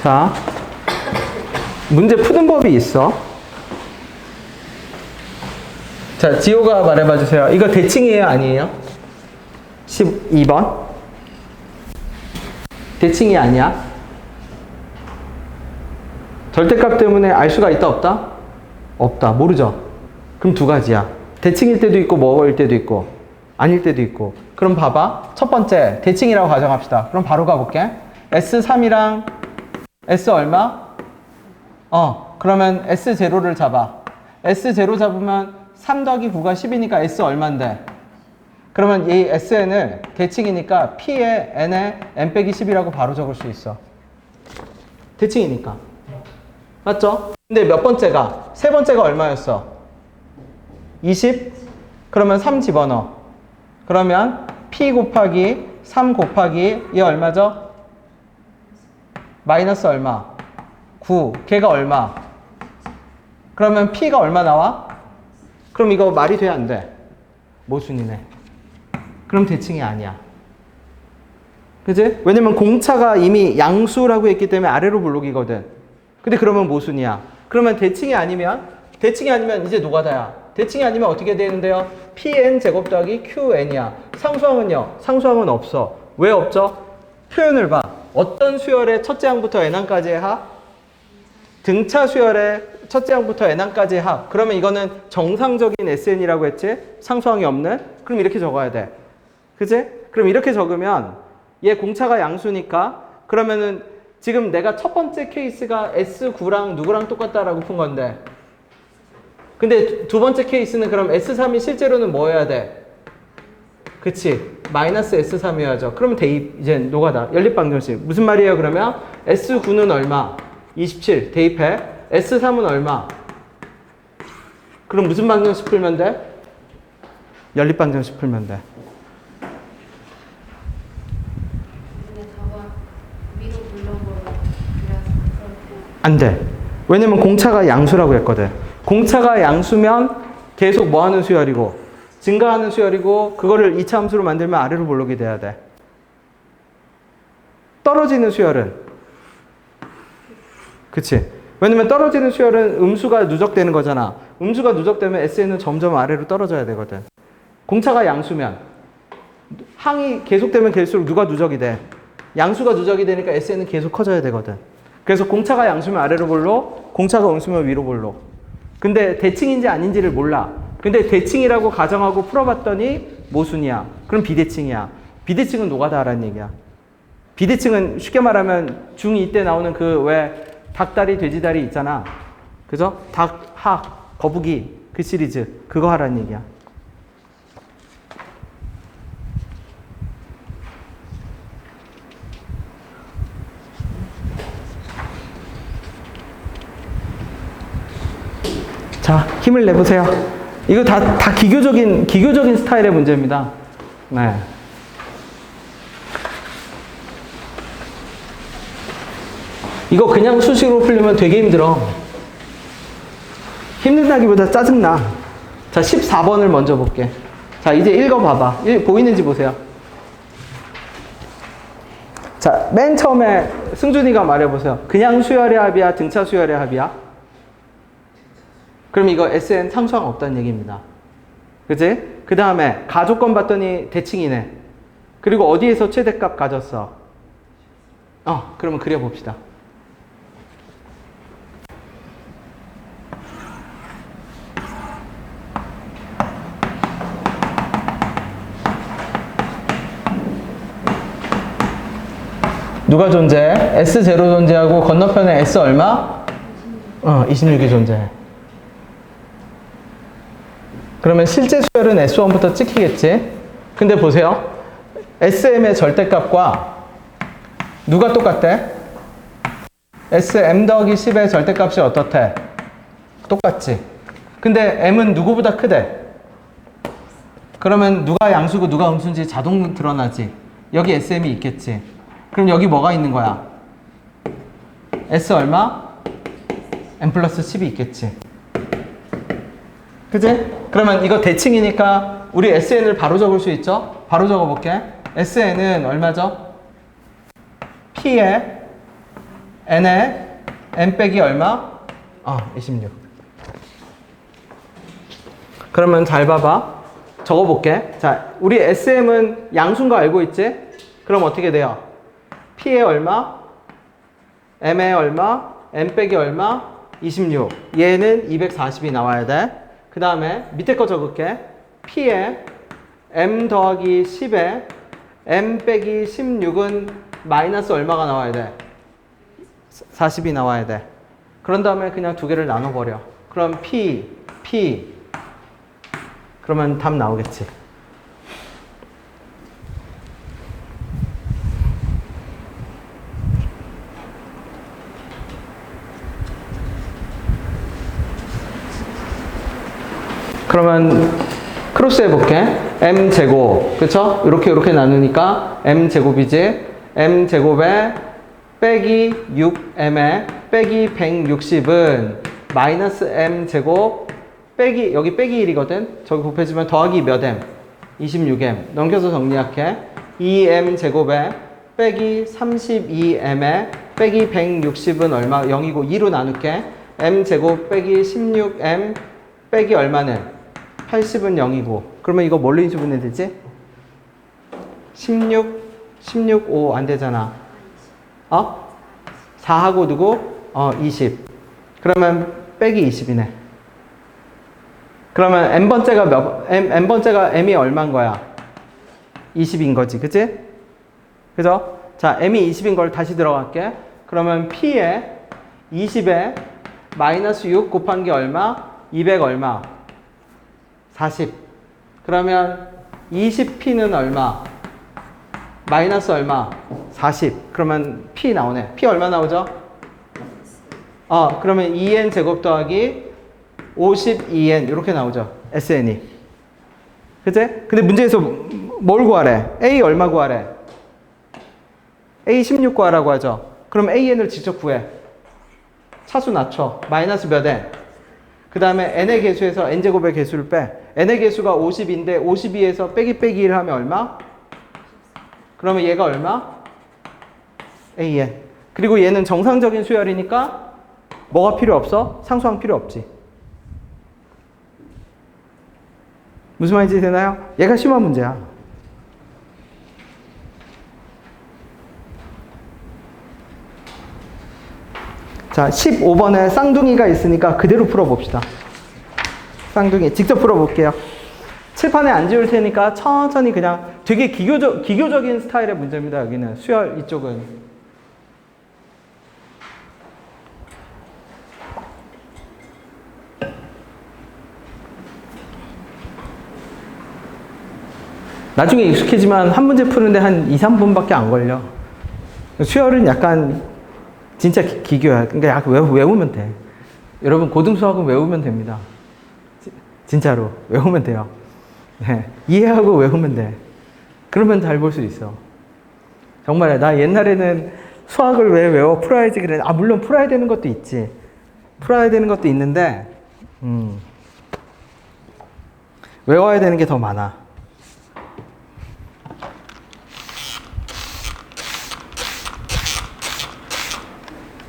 자, 문제 푸는 법이 있어. 자, 지호가 말해봐 주세요. 이거 대칭이에요? 아니에요? 12번. 대칭이 아니야? 절대값 때문에 알 수가 있다, 없다? 없다. 모르죠? 그럼 두 가지야. 대칭일 때도 있고, 뭐일 때도 있고, 아닐 때도 있고. 그럼 봐봐. 첫 번째, 대칭이라고 가정합시다. 그럼 바로 가볼게. S3이랑 S 얼마? 그러면 S0를 잡아. S0 잡으면 3 더하기 9가 10이니까 S 얼만데? 그러면 이 SN을 대칭이니까 P에 N에 N 빼기 10이라고 바로 적을 수 있어. 대칭이니까. 맞죠? 근데 몇 번째가? 세 번째가 얼마였어? 20? 그러면 3 집어넣어. 그러면 P 곱하기 3 곱하기 얘 얼마죠? 마이너스 얼마? 9. 걔가 얼마? 그러면 P가 얼마 나와? 그럼 이거 말이 돼, 안 돼? 모순이네. 그럼 대칭이 아니야. 그지? 왜냐면 공차가 이미 양수라고 했기 때문에 아래로 볼록이거든. 근데 그러면 모순이야. 그러면 대칭이 아니면 이제 노가다야. 대칭이 아니면 어떻게 되는데요? Pn 제곱 더하기 Qn이야. 상수항은요? 상수항은 없어. 왜 없죠? 표현을 봐. 어떤 수열의 첫째 항부터 n항까지의 합? 등차 수열의 첫째 항부터 n항까지의 합. 그러면 이거는 정상적인 SN이라고 했지? 상수항이 없는? 그럼 이렇게 적어야 돼. 그지? 그럼 이렇게 적으면 얘 공차가 양수니까 그러면은 지금 내가 첫 번째 케이스가 S9랑 누구랑 똑같다라고 푼 건데 근데 두 번째 케이스는 그럼 S3이 실제로는 뭐 해야 돼? 그치? 마이너스 S3이어야죠. 그러면 대입 이제 노가다. 연립방정식. 무슨 말이에요 그러면? S9는 얼마? 27 대입해. S3은 얼마? 그럼 무슨 방정식 풀면 돼? 연립방정식 풀면 돼. 안 돼. 왜냐면 공차가 양수라고 했거든. 공차가 양수면 계속 뭐 하는 수열이고 증가하는 수열이고 그거를 이차 함수로 만들면 아래로 볼록이 돼야 돼. 떨어지는 수열은 그치? 왜냐면 떨어지는 수열은 음수가 누적되는 거잖아. 음수가 누적되면 SN은 점점 아래로 떨어져야 되거든. 공차가 양수면 항이 계속되면 갈수록 누가 누적이 돼? 양수가 누적이 되니까 SN은 계속 커져야 되거든. 그래서 공차가 양수면 아래로 볼록, 공차가 음수면 위로 볼록. 근데 대칭인지 아닌지를 몰라. 근데 대칭이라고 가정하고 풀어봤더니 모순이야. 그럼 비대칭이야. 비대칭은 노가다라는 얘기야. 비대칭은 쉽게 말하면 중2 때 나오는 그 왜 닭다리, 돼지다리 있잖아. 그죠? 닭, 학, 거북이 그 시리즈 그거 하라는 얘기야. 자, 힘을 내보세요. 이거 다 기교적인 스타일의 문제입니다. 네. 이거 그냥 수식으로 풀려면 되게 힘들어. 힘들다기보다 짜증나. 자, 14번을 먼저 볼게. 자, 이제 읽어봐봐. 보이는지 보세요. 자, 맨 처음에 승준이가 말해보세요. 그냥 수열의 합이야? 등차 수열의 합이야? 그럼 이거 SN 상수항 없다는 얘기입니다. 그치? 그 다음에 가조건 봤더니 대칭이네. 그리고 어디에서 최대값 가졌어? 그러면 그려봅시다. 누가 존재해? S0 존재하고 건너편에 S 얼마? 26이 존재해. 그러면 실제 수열은 S1부터 찍히겠지? 근데 보세요. SM의 절대값과 누가 똑같대? SM 더하기 10의 절대값이 어떻대? 똑같지? 근데 M은 누구보다 크대? 그러면 누가 양수고 누가 음수인지 자동 드러나지? 여기 SM이 있겠지? 그럼 여기 뭐가 있는 거야? S 얼마? M 플러스 10이 있겠지? 그지? 그러면 이거 대칭이니까 우리 SN을 바로 적을 수 있죠? 바로 적어볼게. SN은 얼마죠? P에 N에 N 빼기 얼마? 26. 그러면 잘 봐봐. 적어볼게. 자, 우리 SM은 양수인 거 알고 있지? 그럼 어떻게 돼요? P에 얼마? M에 얼마? N 빼기 얼마? 26. 얘는 240이 나와야 돼. 그 다음에 밑에 거 적을게. P에 M 더하기 10에 M 빼기 16은 마이너스 얼마가 나와야 돼? 40이 나와야 돼. 그런 다음에 그냥 두 개를 나눠버려. 그럼 P, P. 그러면 답 나오겠지. 그러면 크로스 해볼게. m제곱, 그쵸? 이렇게 나누니까 m제곱이지. m제곱에 빼기 6m에 빼기 160은 마이너스 m제곱 빼기, 여기 빼기 1이거든? 저기 곱해주면 더하기 몇 m? 26m. 넘겨서 정리할게. 2m제곱에 빼기 32m에 빼기 160은 얼마? 0이고 2로 나눌게. m제곱 빼기 16m 빼기 얼마는? 80은 0이고. 그러면 이거 뭘로 인수분해 되지? 16, 5 안 되잖아. 4하고 누구? 20. 그러면 빼기 20이네. 그러면 n번째가 n번째가 m이 얼마인 거야? 20인 거지. 그치? 그죠? 자, m이 20인 걸 다시 들어갈게. 그러면 p에 20에 마이너스 6 곱한 게 얼마? 200 얼마? 40. 그러면 20p는 얼마? 마이너스 얼마? 40. 그러면 p 나오네. p 얼마 나오죠? 그러면 2n 제곱 더하기 52n 이렇게 나오죠. sn이. 그치? 근데 문제에서 뭘 구하래? a 얼마 구하래? a 16 구하라고 하죠. 그럼 an을 직접 구해. 차수 낮춰. 마이너스 몇 n? 그 다음에 n의 개수에서 n제곱의 개수를 빼. n의 개수가 50인데 52에서 빼기 1 하면 얼마? 그러면 얘가 얼마? an. 그리고 얘는 정상적인 수열이니까 뭐가 필요 없어? 상수항 필요 없지. 무슨 말인지 되나요? 얘가 심한 문제야. 자, 15번에 쌍둥이가 있으니까 그대로 풀어봅시다. 쌍둥이 직접 풀어볼게요. 칠판에 안 지울 테니까 천천히 그냥 되게 기교적인 스타일의 문제입니다. 여기는 수열 이쪽은. 나중에 익숙해지만 한 문제 푸는데 한 2, 3분밖에 안 걸려. 수열은 약간 진짜 기교야. 그러니까 약간 외우면 돼. 여러분 고등수학은 외우면 됩니다. 진짜로 외우면 돼요. 네. 이해하고 외우면 돼. 그러면 잘 볼 수 있어. 정말 나 옛날에는 수학을 왜 외워 풀어야지 그래. 물론 풀어야 되는 것도 있지. 풀어야 되는 것도 있는데 외워야 되는 게 더 많아.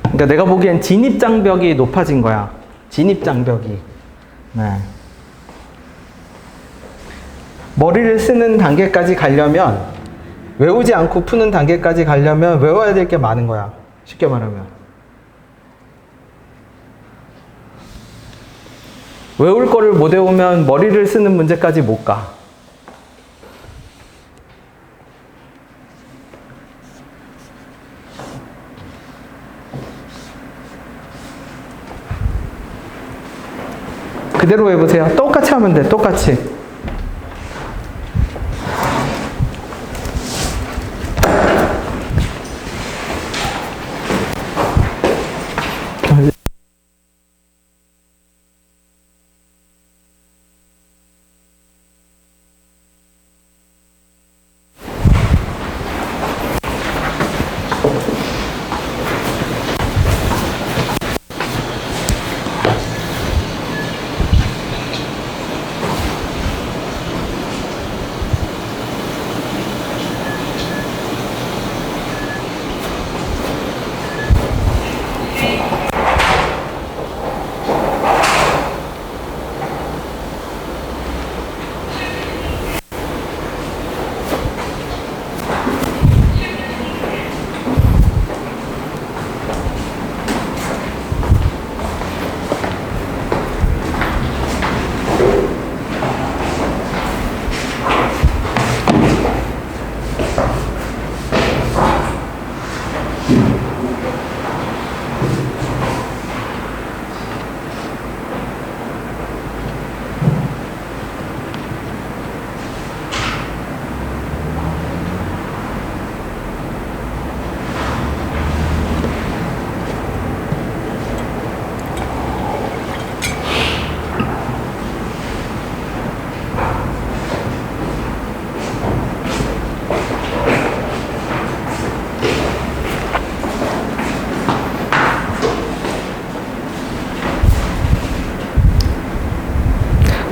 그러니까 내가 보기엔 진입장벽이 높아진 거야. 진입장벽이. 네. 머리를 쓰는 단계까지 가려면, 외우지 않고 푸는 단계까지 가려면 외워야 될 게 많은 거야. 쉽게 말하면. 외울 거를 못 외우면 머리를 쓰는 문제까지 못 가. 그대로 해보세요. 똑같이 하면 돼. 똑같이.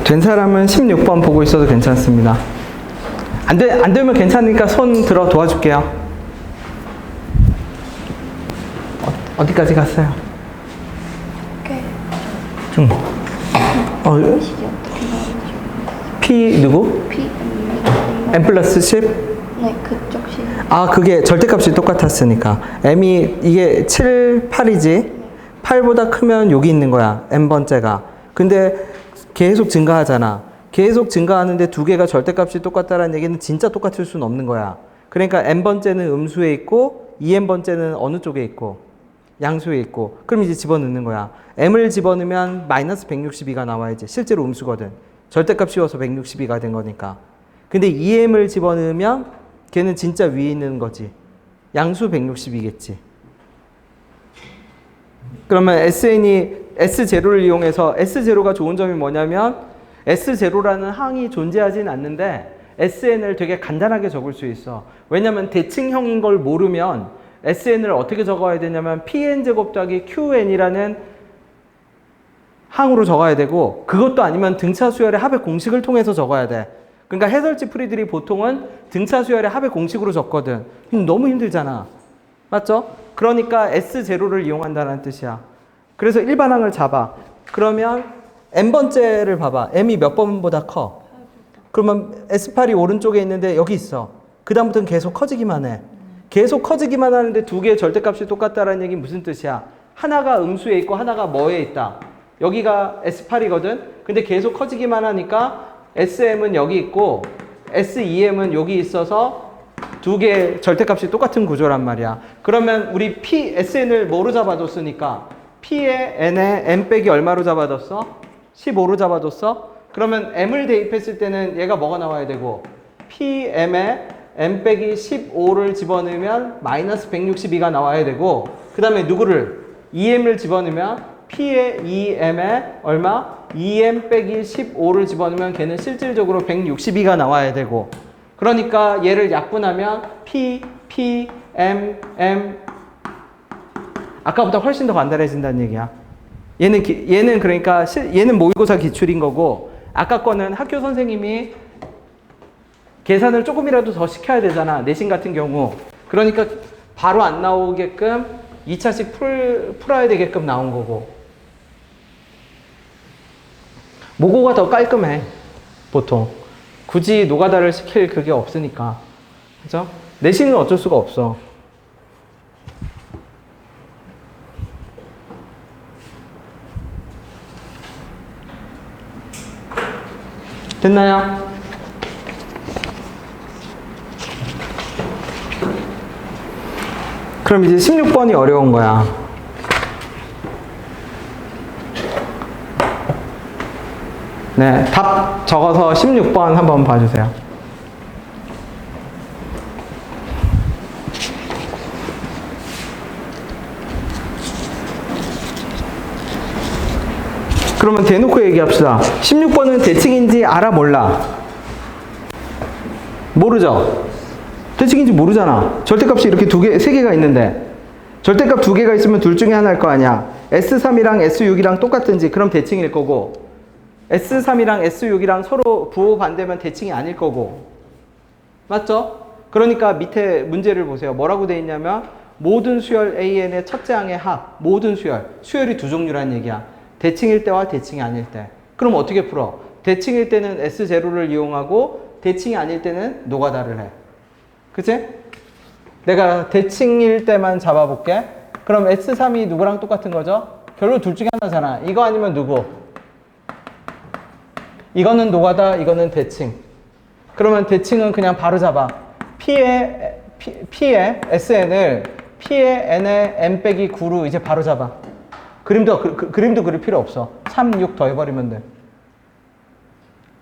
된 사람은 16번 보고 있어도 괜찮습니다. 안 되면 괜찮으니까 손 들어 도와줄게요. 어디까지 갔어요? 꽤 식이 어떻게 나오는지. P 누구? P, M 플러스 10? 네, 그쪽 식. 아, 그게 절대값이 똑같았으니까. M이 이게 7, 8이지? 8보다 크면 여기 있는 거야. N번째가. 근데 계속 증가하잖아. 계속 증가하는데 두 개가 절대값이 똑같다는 얘기는 진짜 똑같을 수는 없는 거야. 그러니까 N번째는 음수에 있고 2N번째는 어느 쪽에 있고 양수에 있고 그럼 이제 집어넣는 거야. M을 집어넣으면 마이너스 162가 나와야지. 실제로 음수거든. 절대값 씌워서 162가 된 거니까. 근데 2M을 집어넣으면 걔는 진짜 위에 있는 거지. 양수 160이겠지. 그러면 SN이 S0를 이용해서 S0가 좋은 점이 뭐냐면 S0라는 항이 존재하진 않는데 SN을 되게 간단하게 적을 수 있어. 왜냐면 대칭형인 걸 모르면 SN을 어떻게 적어야 되냐면 PN제곱 더하기 QN이라는 항으로 적어야 되고 그것도 아니면 등차 수열의 합의 공식을 통해서 적어야 돼. 그러니까 해설지 풀이들이 보통은 등차 수열의 합의 공식으로 적거든. 너무 힘들잖아. 맞죠? 그러니까 S0를 이용한다는 뜻이야. 그래서 일반항을 잡아. 그러면 N번째를 봐봐. M이 몇 번보다 커? 그러면 S8이 오른쪽에 있는데 여기 있어. 그 다음부터는 계속 커지기만 해. 계속 커지기만 하는데 두 개의 절대값이 똑같다는 얘기는 무슨 뜻이야? 하나가 음수에 있고 하나가 뭐에 있다? 여기가 S8이거든? 근데 계속 커지기만 하니까 SM은 여기 있고 SEM은 여기 있어서 두 개의 절대값이 똑같은 구조란 말이야. 그러면 우리 P, SN을 뭐로 잡아뒀으니까 P에 N에 M 빼기 얼마로 잡아뒀어? 15로 잡아뒀어? 그러면 M을 대입했을 때는 얘가 뭐가 나와야 되고 PM에 M 빼기 15를 집어넣으면 마이너스 162가 나와야 되고 그 다음에 누구를? EM을 집어넣으면 P에 EM에 얼마? EM 빼기 15를 집어넣으면 걔는 실질적으로 162가 나와야 되고 그러니까 얘를 약분하면 P, P, M, M 아까보다 훨씬 더 간단해진다는 얘기야. 얘는 그러니까 얘는 모의고사 기출인 거고 아까 거는 학교 선생님이 계산을 조금이라도 더 시켜야 되잖아. 내신 같은 경우. 그러니까 바로 안 나오게끔 2차씩 풀어야 되게끔 나온 거고. 모고가 더 깔끔해. 보통. 굳이 노가다를 시킬 그게 없으니까. 그죠? 내신은 어쩔 수가 없어. 됐나요? 그럼 이제 16번이 어려운 거야. 네, 답 적어서 16번 한번 봐주세요. 그러면 대놓고 얘기합시다. 16번은 대칭인지 알아 몰라? 모르죠? 대칭인지 모르잖아. 절대값이 이렇게 세 개가 있는데 절대값 두 개가 있으면 둘 중에 하나일 거 아니야. S3이랑 S6이랑 똑같든지 그럼 대칭일 거고 S3이랑 S6이랑 서로 부호 반대면 대칭이 아닐 거고 맞죠? 그러니까 밑에 문제를 보세요. 뭐라고 돼 있냐면 모든 수열 AN의 첫째 항의 합 모든 수열이 두 종류라는 얘기야. 대칭일 때와 대칭이 아닐 때. 그럼 어떻게 풀어? 대칭일 때는 S0를 이용하고 대칭이 아닐 때는 노가다를 해. 그치? 내가 대칭일 때만 잡아볼게. 그럼 S3이 누구랑 똑같은 거죠? 결국 둘 중에 하나잖아. 이거 아니면 누구? 이거는 노가다, 이거는 대칭. 그러면 대칭은 그냥 바로 잡아. P의 SN을 P의 N의 M 빼기 9로 이제 바로 잡아. 그림도 그릴 필요 없어. 3, 6 더해버리면 돼.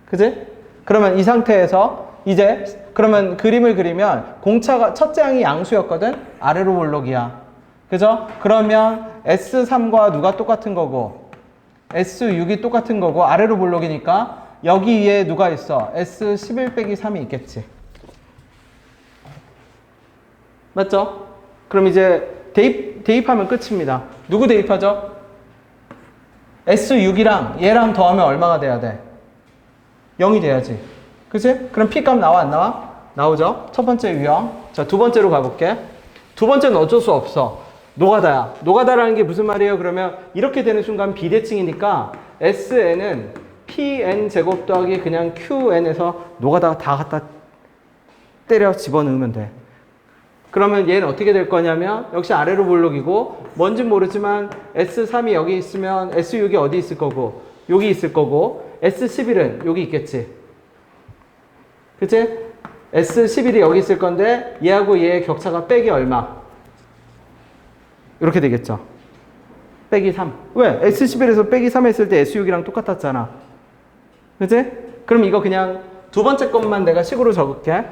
그지? 그러면 이 상태에서 이제 그러면 그림을 그리면 공차가 첫째 항이 양수였거든? 아래로 볼록이야. 그죠? 그러면 S3과 누가 똑같은 거고 S6이 똑같은 거고 아래로 볼록이니까 여기 위에 누가 있어? S11 빼기 3이 있겠지. 맞죠? 그럼 이제 대입하면 끝입니다. 누구 대입하죠? S6이랑 얘랑 더하면 얼마가 돼야 돼? 0이 돼야지. 그치? 그럼 P 값 나와 안 나와? 나오죠? 첫 번째 유형. 자, 두 번째로 가볼게. 두 번째는 어쩔 수 없어. 노가다야. 노가다라는 게 무슨 말이에요? 그러면 이렇게 되는 순간 비대칭이니까 SN은 PN 제곱 더하기 그냥 QN에서 노가다가 다 갖다 때려 집어넣으면 돼. 그러면 얘는 어떻게 될 거냐면 역시 아래로 볼록이고 뭔지 모르지만 S3이 여기 있으면 S6이 어디 있을 거고 여기 있을 거고 S11은 여기 있겠지. 그치? S11이 여기 있을 건데 얘하고 얘의 격차가 빼기 얼마? 이렇게 되겠죠. 빼기 3. 왜? S11에서 빼기 3 했을 때 S6이랑 똑같았잖아. 그치? 그럼 이거 그냥 두 번째 것만 내가 식으로 적을게.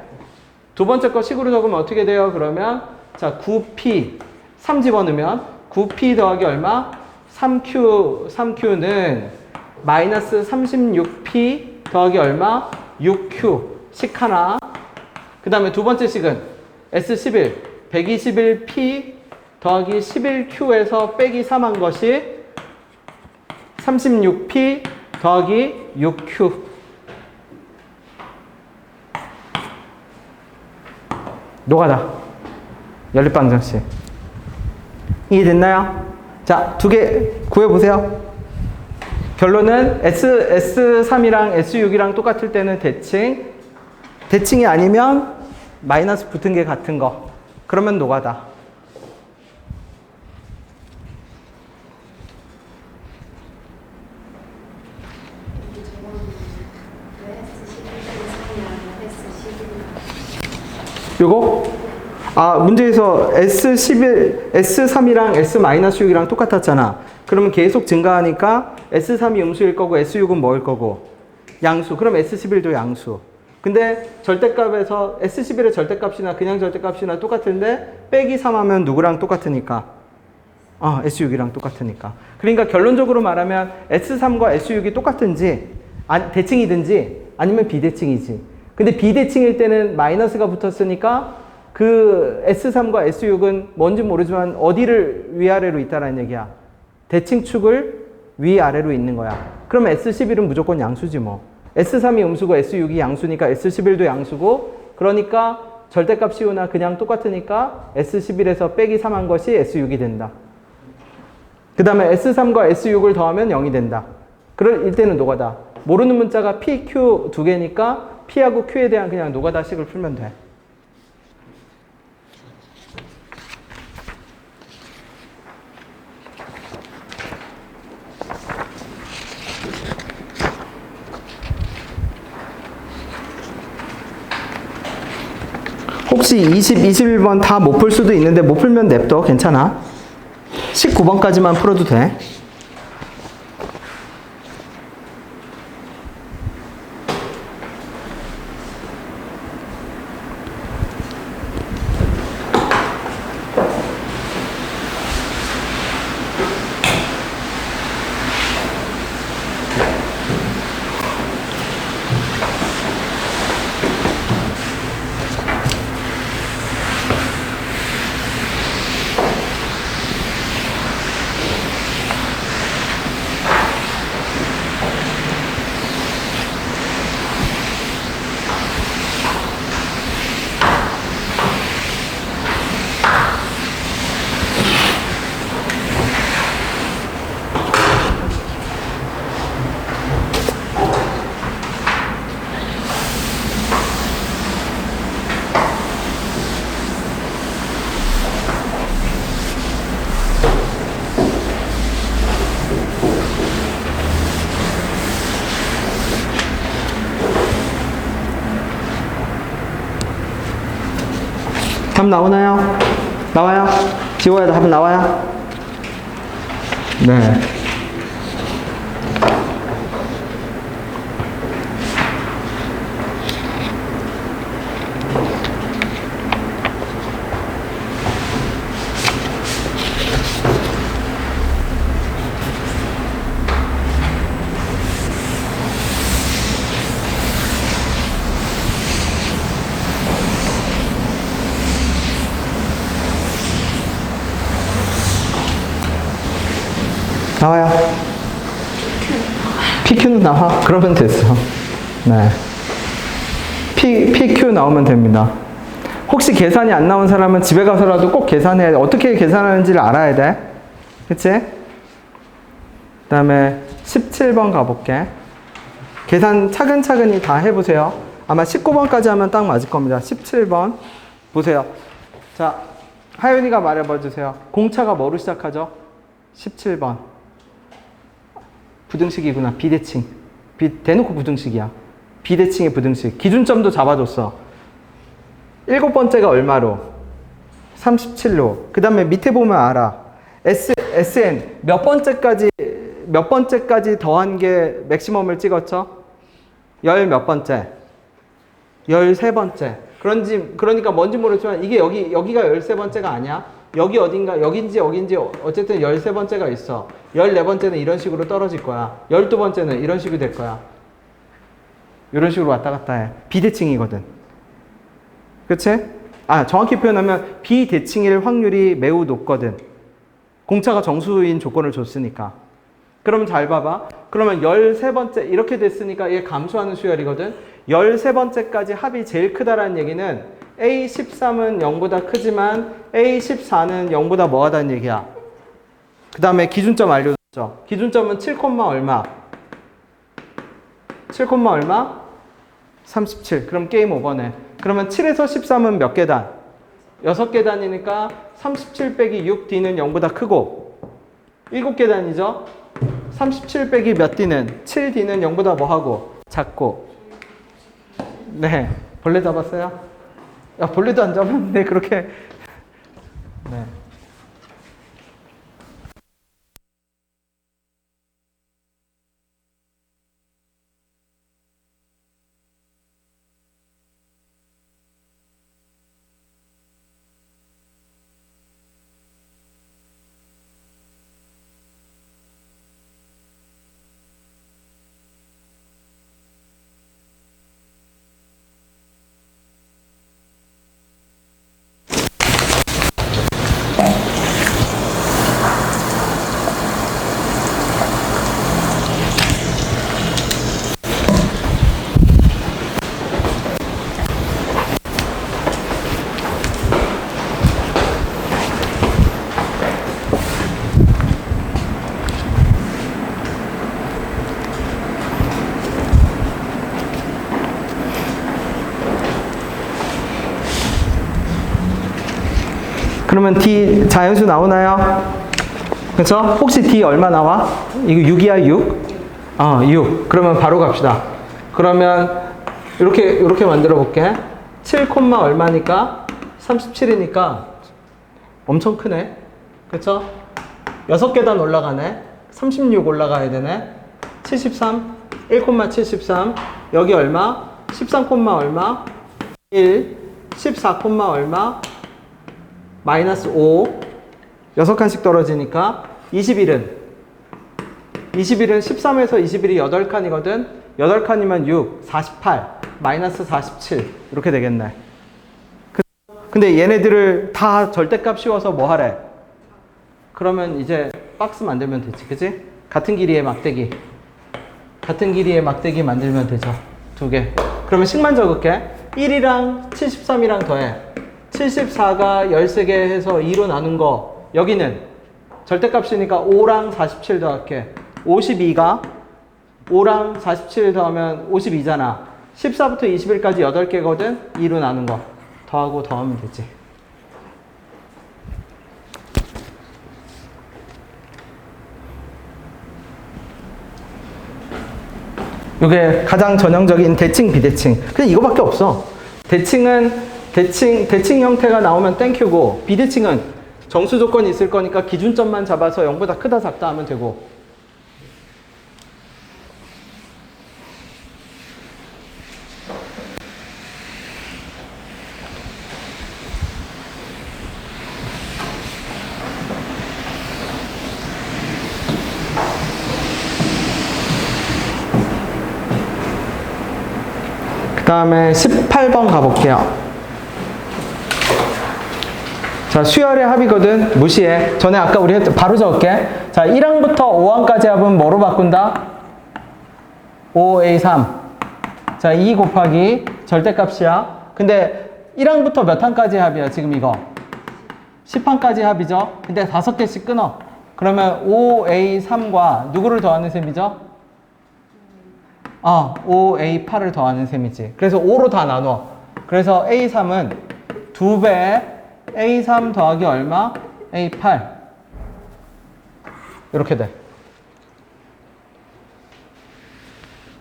두 번째 거 식으로 적으면 어떻게 돼요? 그러면 자 9P 3 집어넣으면 9P 더하기 얼마? 3Q는 마이너스 36P 더하기 얼마? 6Q 식 하나. 그 다음에 두 번째 식은 S11 121P 더하기 11Q에서 빼기 3 한 것이 36P 더하기 6Q. 노가다. 연립방정식. 이해됐나요? 자, 두 개 구해보세요. 결론은 S3이랑 S6이랑 똑같을 때는 대칭. 대칭이 아니면 마이너스 붙은 게 같은 거. 그러면 노가다. 요거? 아, 문제에서 S11, S3이랑 S-6이랑 똑같았잖아. 그러면 계속 증가하니까 S3이 음수일 거고 S6은 뭐일 거고? 양수. 그럼 S11도 양수. 근데 절대값에서 S11의 절대값이나 그냥 절대값이나 똑같은데 빼기 3 하면 누구랑 똑같으니까? S6이랑 똑같으니까. 그러니까 결론적으로 말하면 S3과 S6이 똑같은지 대칭이든지 아니면 비대칭이지. 근데 비대칭일 때는 마이너스가 붙었으니까 그 S3과 S6은 뭔지 모르지만 어디를 위아래로 있다라는 얘기야. 대칭축을 위아래로 있는 거야. 그럼 S11은 무조건 양수지 뭐. S3이 음수고 S6이 양수니까 S11도 양수고 그러니까 절대값 씌우나 그냥 똑같으니까 S11에서 빼기 3 한 것이 S6이 된다. 그 다음에 S3과 S6을 더하면 0이 된다. 그럴 때는 노가다. 모르는 문자가 P, Q 두 개니까 P하고 Q에 대한 그냥 노가다식을 풀면 돼. 혹시 20, 21번 다 못 풀 수도 있는데 못 풀면 냅둬. 괜찮아. 19번까지만 풀어도 돼. 답 나오나요? 나와요? 지워야 돼. 답은 나와요? 네. 나와요. PQ는 나와. 그러면 됐어. 네. PQ 나오면 됩니다. 혹시 계산이 안 나온 사람은 집에 가서라도 꼭 계산해야 돼. 어떻게 계산하는지를 알아야 돼. 그치? 그 다음에 17번 가볼게. 계산 차근차근히 다 해보세요. 아마 19번까지 하면 딱 맞을 겁니다. 17번. 보세요. 자, 하윤이가 말해봐 주세요. 공차가 뭐로 시작하죠? 17번. 부등식이구나. 비대칭. 대놓고 부등식이야. 비대칭의 부등식. 기준점도 잡아줬어. 7번째가 얼마로? 37로. 그 다음에 밑에 보면 알아. SN 몇 번째까지 더한 게 맥시멈을 찍었죠? 몇 번째? 13번째. 그러니까 뭔지 모르지만 이게 여기가 13번째가 아니야? 여기 어딘가, 여긴지 어쨌든 13번째가 있어. 14번째는 이런 식으로 떨어질 거야. 12번째는 이런 식으로 될 거야. 이런 식으로 왔다 갔다 해. 비대칭이거든. 그치? 정확히 표현하면 비대칭일 확률이 매우 높거든. 공차가 정수인 조건을 줬으니까. 그럼 잘 봐봐. 그러면 13번째 이렇게 됐으니까 이게 감소하는 수열이거든. 13번째까지 합이 제일 크다라는 얘기는 A13은 0보다 크지만 A14는 0보다 뭐하다는 얘기야. 그 다음에 기준점 알려줬죠. 기준점은 7, 얼마? 7, 얼마? 37. 그럼 게임 오버네. 그러면 7에서 13은 몇 계단? 6계단이니까 37 빼기 6 D는 0보다 크고 7계단이죠? 37 빼기 몇 D는? 7 D는 0보다 뭐하고? 작고. 네. 벌레 잡았어요? 야, 벌레도 안 잡았는데 그렇게. 네. 그러면 D 자연수 나오나요? 그쵸? 혹시 D 얼마 나와? 이거 6이야, 6? 6. 그러면 바로 갑시다. 그러면 이렇게 만들어 볼게. 7, 얼마니까? 37이니까 엄청 크네. 그쵸? 6계단 올라가네. 36 올라가야 되네. 73, 1,73. 여기 얼마? 13, 얼마? 1, 14, 얼마? 마이너스 5. 6칸씩 떨어지니까 21은 13에서 21이 8칸이거든. 8칸이면 6, 48, 마이너스 47 이렇게 되겠네. 근데 얘네들을 다 절대값 씌워서 뭐 하래? 그러면 이제 박스 만들면 되지, 그치? 같은 길이의 막대기 만들면 되죠. 2개. 그러면 식만 적을게. 1이랑 73이랑 더해. 74가 13개 해서 2로 나눈 거. 여기는 절대값이니까 5랑 47 더할게. 52가 5랑 47 더하면 52잖아. 14부터 21까지 8개거든. 2로 나눈 거. 더하고 더하면 되지. 이게 가장 전형적인 대칭, 비대칭. 그냥 이거밖에 없어. 대칭은 대칭 형태가 나오면 땡큐고, 비대칭은 정수 조건이 있을 거니까 기준점만 잡아서 0보다 크다 작다 하면 되고. 그 다음에 18번 가볼게요. 자, 수열의 합이거든. 무시해. 전에 아까 우리 했던, 바로 적을게. 자, 1항부터 5항까지 합은 뭐로 바꾼다? 5A3. 자, 자, 2 곱하기 절대값이야. 근데 1항부터 몇 항까지 합이야, 지금 이거? 10항까지 합이죠? 근데 5개씩 끊어. 그러면 5A3과 누구를 더하는 셈이죠? 5A8을 더하는 셈이지. 그래서 5로 다 나눠. 그래서 A3은 2배 A3 더하기 얼마? A8. 이렇게 돼.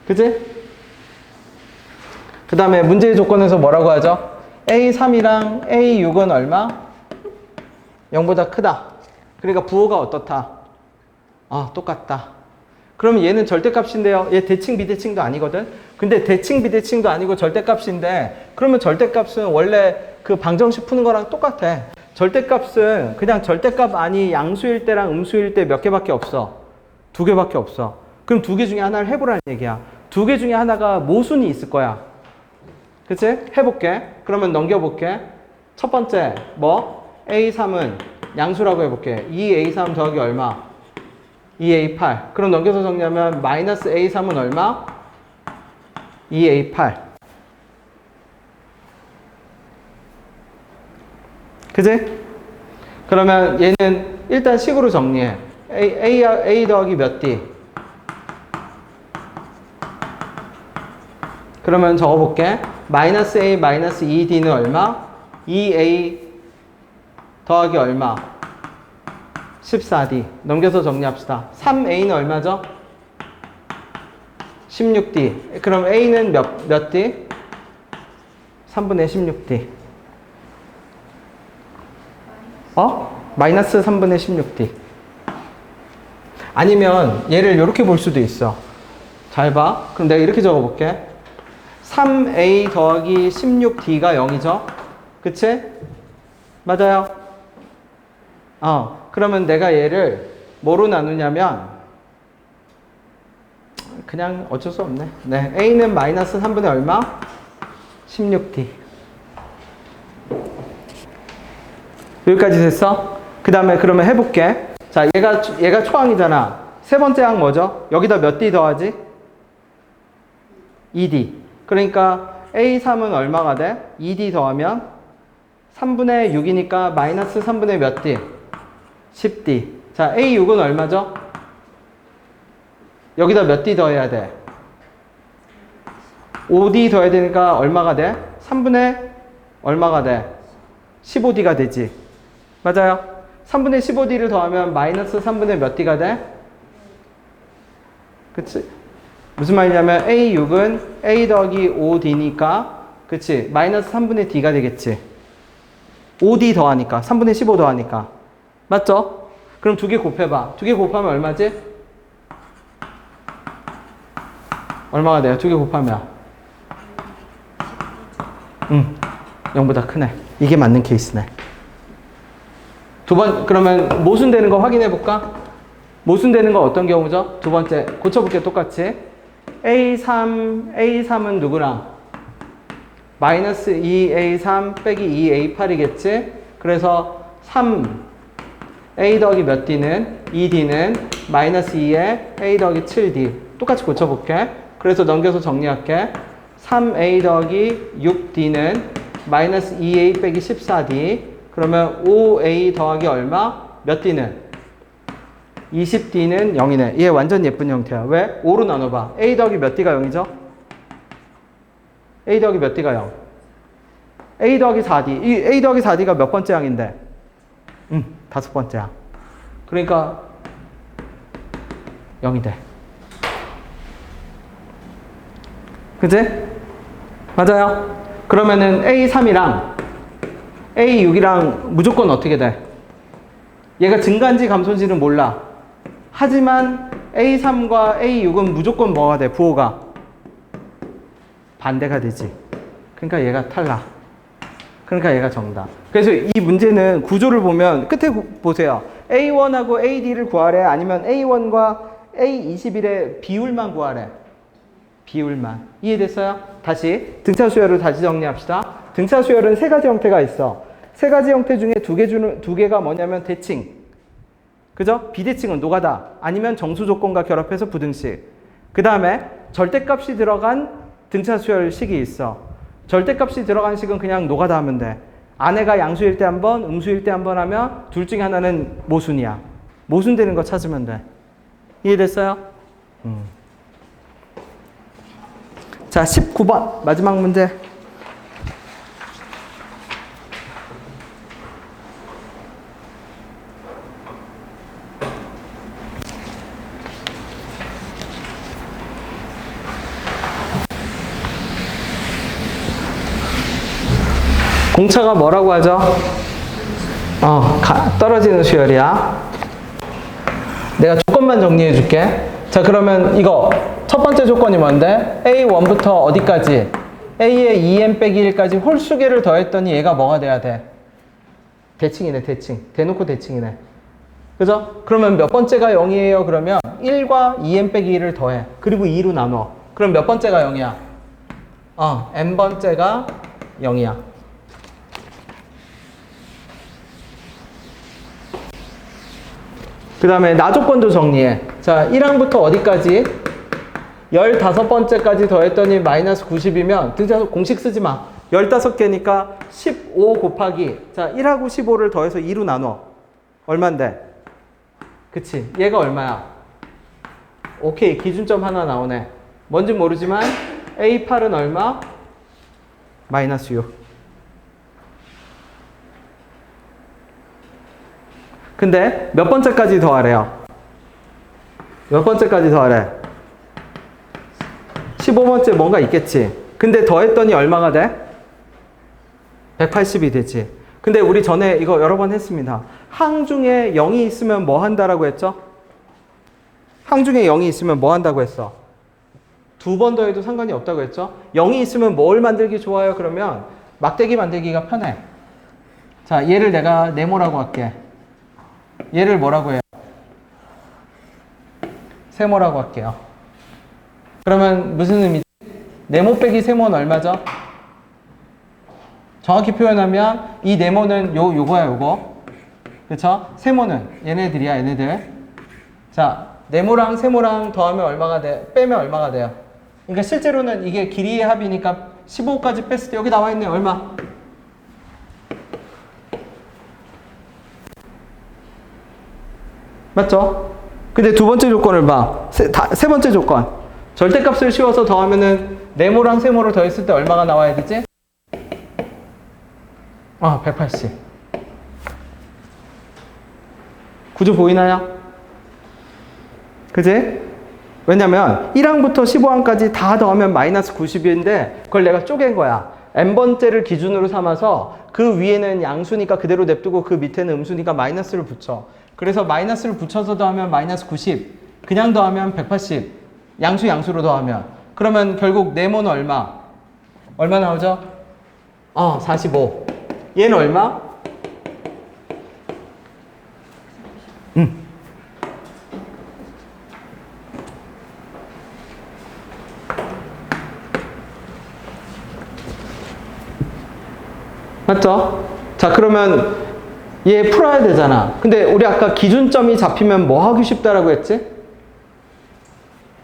그치? 그 다음에 문제의 조건에서 뭐라고 하죠? A3이랑 A6은 얼마? 0보다 크다. 그러니까 부호가 어떻다? 똑같다. 그럼 얘는 절대값인데요. 얘 대칭 비대칭도 아니거든. 근데 대칭 비대칭도 아니고 절대값인데 그러면 절대값은 원래 그 방정식 푸는 거랑 똑같아. 절대값은 그냥 절대값 아니 양수일 때랑 음수일 때 몇 개밖에 없어. 2개밖에 없어. 그럼 2개 중에 하나를 해보라는 얘기야. 2개 중에 하나가 모순이 있을 거야. 그치? 해볼게. 그러면 넘겨볼게. 첫 번째 뭐? A3은 양수라고 해볼게. 2A3 더하기 얼마? 2A8. 그럼 넘겨서 정리하면 마이너스 A3은 얼마? 2A8. 그치? 그러면 얘는 일단 식으로 정리해. A 더하기 몇 D? 그러면 적어볼게. 마이너스 A 마이너스 2D는 얼마? 2A 더하기 얼마? 14D. 넘겨서 정리합시다. 3A는 얼마죠? 16D. 그럼 A는 몇 D? 3분의 16D. 마이너스 3분의 16D. 아니면 얘를 이렇게 볼 수도 있어. 잘 봐. 그럼 내가 이렇게 적어볼게. 3A 더하기 16D가 0이죠? 그치? 맞아요? 그러면 내가 얘를 뭐로 나누냐면 그냥 어쩔 수 없네. 네, A는 마이너스 3분의 얼마? 16D. 여기까지 됐어? 그 다음에 그러면 해볼게. 자, 얘가 초항이잖아. 세 번째 항 뭐죠? 여기다 몇 D 더하지? 2D. 그러니까 A3은 얼마가 돼? 2D 더하면 3분의 6이니까 마이너스 3분의 몇 D? 10D. 자, A6은 얼마죠? 여기다 몇 D 더해야 돼? 5D 더해야 되니까 얼마가 돼? 3분의 얼마가 돼? 15D가 되지. 맞아요? 3분의 15D를 더하면 마이너스 3분의 몇 D가 돼? 그치? 무슨 말이냐면 A6은 A 더하기 5D니까 그치? 마이너스 3분의 D가 되겠지. 5D 더하니까 3분의 15 더하니까 맞죠? 그럼 2개 곱해봐. 2개 곱하면 얼마지? 얼마가 돼요? 2개 곱하면 0보다 크네. 이게 맞는 케이스네. 그러면 모순되는 거 확인해 볼까? 모순되는 거 어떤 경우죠? 두 번째 고쳐볼게. 똑같이 A3은 누구랑? 마이너스 2A3 빼기 2A8이겠지? 그래서 3A 더하기 몇 D는 2D는 마이너스 2에 A 더하기 7D. 똑같이 고쳐볼게. 그래서 넘겨서 정리할게. 3A 더하기 6D는 마이너스 2A 빼기 14D. 그러면 5A 더하기 얼마? 몇 D는? 20D는 0이네. 얘 완전 예쁜 형태야. 왜? 5로 나눠봐. A 더하기 몇 D가 0이죠? A 더하기 몇 D가 0? A 더하기 4D. 이 A 더하기 4D가 몇 번째 항인데? 5번째 항. 그러니까 0이 돼. 그치? 맞아요? 그러면은 A3이랑 A6이랑 무조건 어떻게 돼? 얘가 증가인지 감소인지는 몰라. 하지만 A3과 A6은 무조건 뭐가 돼? 부호가 반대가 되지. 그러니까 얘가 탈락. 그러니까 얘가 정답. 그래서 이 문제는 구조를 보면 끝에 보세요. A1하고 AD를 구하래. 아니면 A1과 A21의 비율만 구하래. 비율만. 이해됐어요? 다시 등차 수열을 다시 정리합시다. 등차 수열은 세 가지 형태가 있어. 세 가지 형태 중에 두 개가 뭐냐면 대칭. 그죠? 비대칭은 노가다. 아니면 정수 조건과 결합해서 부등식. 그 다음에 절대값이 들어간 등차 수열식이 있어. 절대값이 들어간 식은 그냥 노가다 하면 돼. 안에가 양수일 때 한 번, 음수일 때 한 번 하면 둘 중에 하나는 모순이야. 모순되는 거 찾으면 돼. 이해됐어요? 자, 19번 마지막 문제. 공차가 뭐라고 하죠? 떨어지는 수열이야. 내가 조건만 정리해 줄게. 자, 그러면 이거 첫 번째 조건이 뭔데? A1부터 어디까지? A의 2n 빼기 1까지 홀수계를 더했더니 얘가 뭐가 돼야 돼? 대칭이네, 대칭. 대놓고 대칭이네. 그죠? 그러면 몇 번째가 0이에요? 그러면 1과 2n 빼기 1을 더해. 그리고 2로 나눠. 그럼 몇 번째가 0이야? n번째가 0이야. 그 다음에 나 조건도 정리해. 자, 1항부터 어디까지? 15번째까지 더했더니 마이너스 90이면 등차 공식 쓰지 마. 15개니까 15 곱하기, 자, 1하고 15를 더해서 2로 나눠. 얼만데? 그치? 얘가 얼마야? 오케이, 기준점 하나 나오네. 뭔지 모르지만 A8은 얼마? 마이너스 6. 근데 몇 번째까지 더하래요? 몇 번째까지 더하래? 15번째 뭔가 있겠지. 근데 더했더니 얼마가 돼? 180이 되지. 근데 우리 전에 이거 여러 번 했습니다. 항 중에 0이 있으면 뭐 한다라고 했죠? 항 중에 0이 있으면 뭐 한다고 했어? 두 번 더해도 상관이 없다고 했죠? 0이 있으면 뭘 만들기 좋아요? 그러면 막대기 만들기가 편해. 자, 얘를 내가 네모라고 할게. 얘를 뭐라고 해요? 세모라고 할게요. 그러면 무슨 의미지? 네모 빼기 세모는 얼마죠? 정확히 표현하면 이 네모는 요거야, 요거. 그쵸? 세모는 얘네들이야, 얘네들. 자, 네모랑 세모랑 더하면 얼마가 돼? 빼면 얼마가 돼요? 그러니까 실제로는 이게 길이의 합이니까 15까지 뺐을 때 여기 나와 있네. 얼마? 맞죠? 근데 두 번째 조건을 봐. 세 번째 조건. 절대값을 씌워서 더하면은 네모랑 세모를 더했을 때 얼마가 나와야 되지? 180. 구조 보이나요? 그지? 왜냐면 1항부터 15항까지 다 더하면 마이너스 90인데 그걸 내가 쪼갠 거야. n번째를 기준으로 삼아서 그 위에는 양수니까 그대로 냅두고 그 밑에는 음수니까 마이너스를 붙여. 그래서 마이너스를 붙여서 더하면 마이너스 90, 그냥 더하면 180, 양수로 더하면. 그러면 결국 네모는 얼마? 얼마 나오죠? 45. 얘는 얼마? 맞죠? 자, 그러면 얘 풀어야 되잖아. 근데 우리 아까 기준점이 잡히면 뭐 하기 쉽다라고 했지?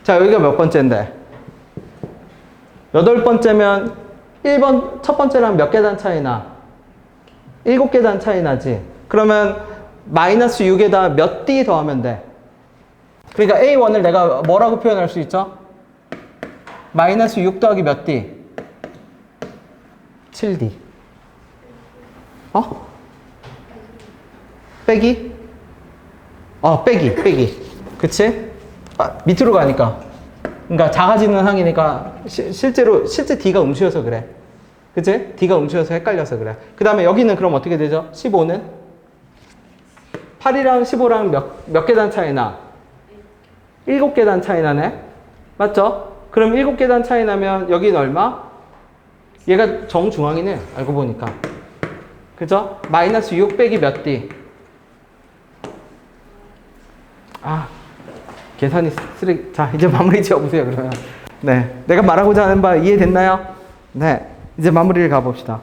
자, 여기가 몇 번째인데? 8번째면 1번, 첫 번째랑 몇 계단 차이 나? 7계단 차이 나지? 그러면 마이너스 6에다 몇 D 더하면 돼? 그러니까 A1을 내가 뭐라고 표현할 수 있죠? 마이너스 6 더하기 몇 D? 7D. 빼기? 빼기. 그치? 밑으로 가니까. 그러니까 작아지는 항이니까 실제 D가 음수여서 그래. 그치? D가 음수여서 헷갈려서 그래. 그 다음에 여기는 그럼 어떻게 되죠? 15는? 8이랑 15랑 몇 계단 차이 나? 7계단 차이 나네? 맞죠? 그럼 7계단 차이 나면 여기는 얼마? 얘가 정중앙이네. 알고 보니까. 그죠? 마이너스 6 빼기 몇 D? 계산이 쓰레기. 자, 이제 마무리 지어보세요, 그러면. 네. 내가 말하고자 하는 바 이해됐나요? 네. 이제 마무리를 가봅시다.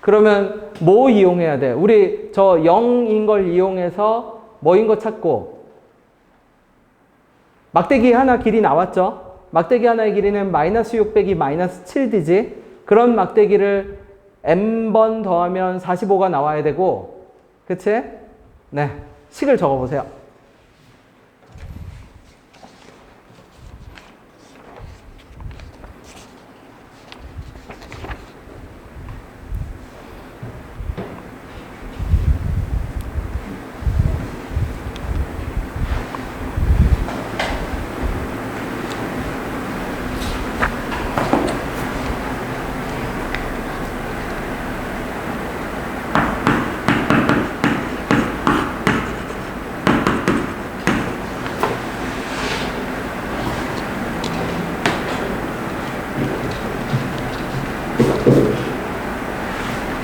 그러면 뭐 이용해야 돼? 우리 저 0인 걸 이용해서 뭐인 거 찾고, 막대기 하나 길이 나왔죠? 막대기 하나의 길이는 마이너스 6 빼기 마이너스 7D지. 그런 막대기를 M번 더하면 45가 나와야 되고, 그치? 네. 식을 적어보세요.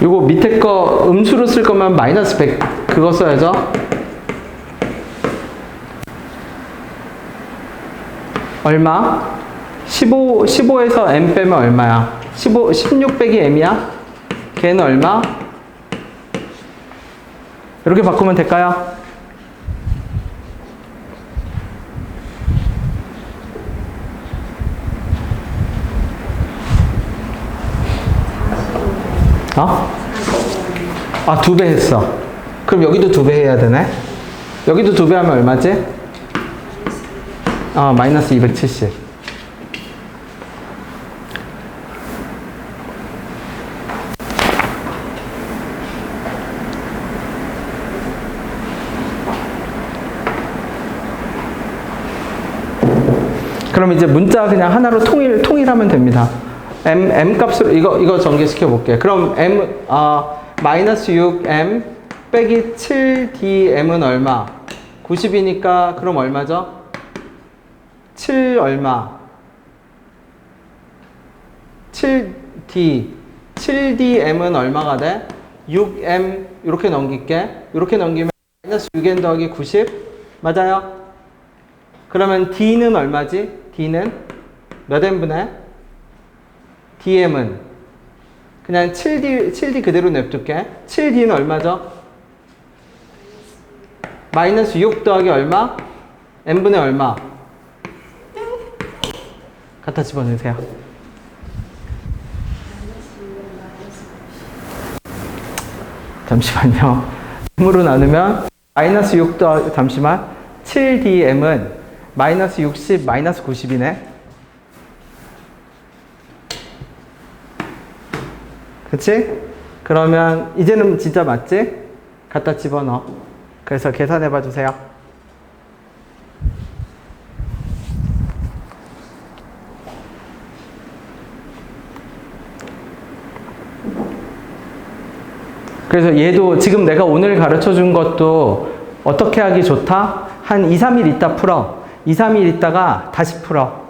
요거 밑에 거 음수로 쓸 거면 마이너스 100 그거 써야죠. 얼마? 15에서 m 빼면 얼마야? 16 빼기 m이야? 걔는 얼마? 이렇게 바꾸면 될까요? 어? 아, 2배 했어. 그럼 여기도 2배 해야 되네? 여기도 2배 하면 얼마지? 마이너스 270. 그럼 이제 문자 그냥 하나로 통일하면 됩니다. m 값으로 이거 전개시켜 볼게. 그럼 마이너스 6m 빼기 7dm은 얼마? 90이니까 그럼 얼마죠? 7 얼마? 7dm은 얼마가 돼? 6m 이렇게 넘길게. 이렇게 넘기면 마이너스 6m 더하기 90 맞아요? 그러면 d는 얼마지? d는 몇 m분의? dm은 그냥 7d 그대로 냅둘게. 7d는 얼마죠? 마이너스 6 더하기 얼마? n분의 얼마? 갖다 집어넣으세요. 잠시만요. m으로 나누면 마이너스 6 더하기 잠시만 7dm은 마이너스 60 마이너스 90이네. 그치? 그러면 이제는 진짜 맞지? 갖다 집어넣어. 그래서 계산해 봐 주세요. 그래서 얘도 지금 내가 오늘 가르쳐 준 것도 어떻게 하기 좋다? 한 2, 3일 있다 풀어. 2, 3일 있다가 다시 풀어.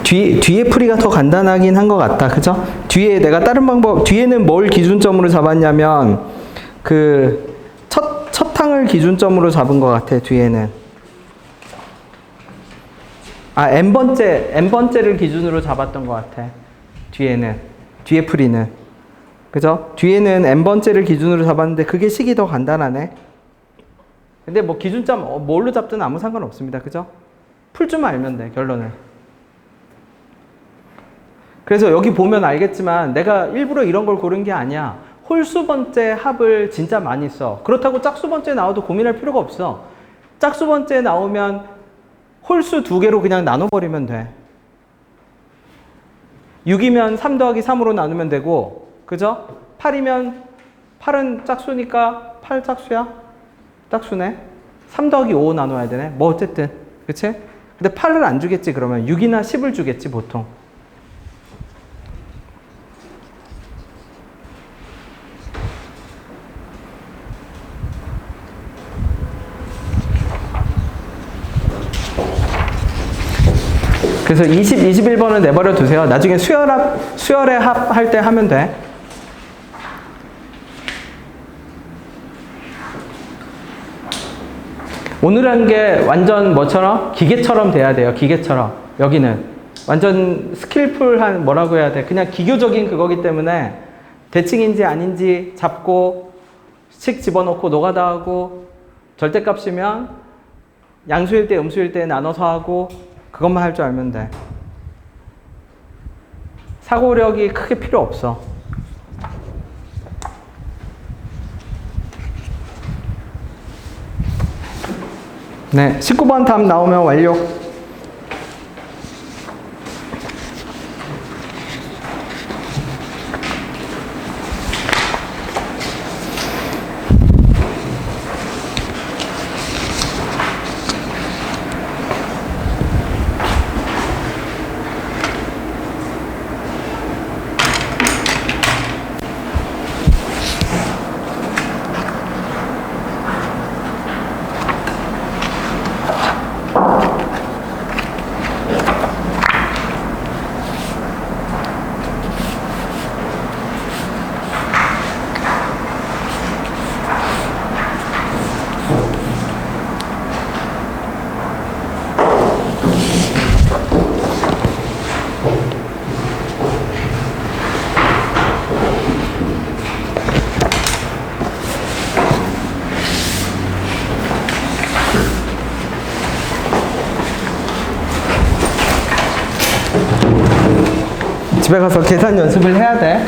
뒤에 풀이가 더 간단하긴 한 것 같다. 그죠? 뒤에 내가 다른 방법, 뒤에는 뭘 기준점으로 잡았냐면, 그 첫 항을 기준점으로 잡은 것 같아, 뒤에는. n번째를 기준으로 잡았던 것 같아. 뒤에 풀이는. 그죠? 뒤에는 n번째를 기준으로 잡았는데 그게 식이 더 간단하네. 근데 뭐 기준점 뭘로 잡든 아무 상관없습니다. 그죠? 풀 줄 알면 돼, 결론은. 그래서 여기 보면 알겠지만 내가 일부러 이런 걸 고른 게 아니야. 홀수 번째 합을 진짜 많이 써. 그렇다고 짝수 번째 나와도 고민할 필요가 없어. 짝수 번째 나오면 홀수 2개로 그냥 나눠버리면 돼. 6이면 3 더하기 3으로 나누면 되고, 그죠? 8이면 8은 짝수니까 8 짝수야? 짝수네. 3 더하기 5 나눠야 되네. 뭐 어쨌든. 그치? 근데 8을 안 주겠지, 그러면. 6이나 10을 주겠지, 보통. 그래서 20, 21번은 내버려 두세요. 나중에 수열의 합 할 때 하면 돼. 오늘 한 게 완전 뭐처럼? 기계처럼 돼야 돼요. 기계처럼. 여기는. 완전 스킬풀한 뭐라고 해야 돼. 그냥 기교적인 그거기 때문에 대칭인지 아닌지 잡고 식 집어넣고 노가다 하고 절대값이면 양수일 때 음수일 때 나눠서 하고 그것만 할 줄 알면 돼. 사고력이 크게 필요 없어. 네, 19번 답 나오면 완료. 집에 가서 계산 연습을 해야 돼.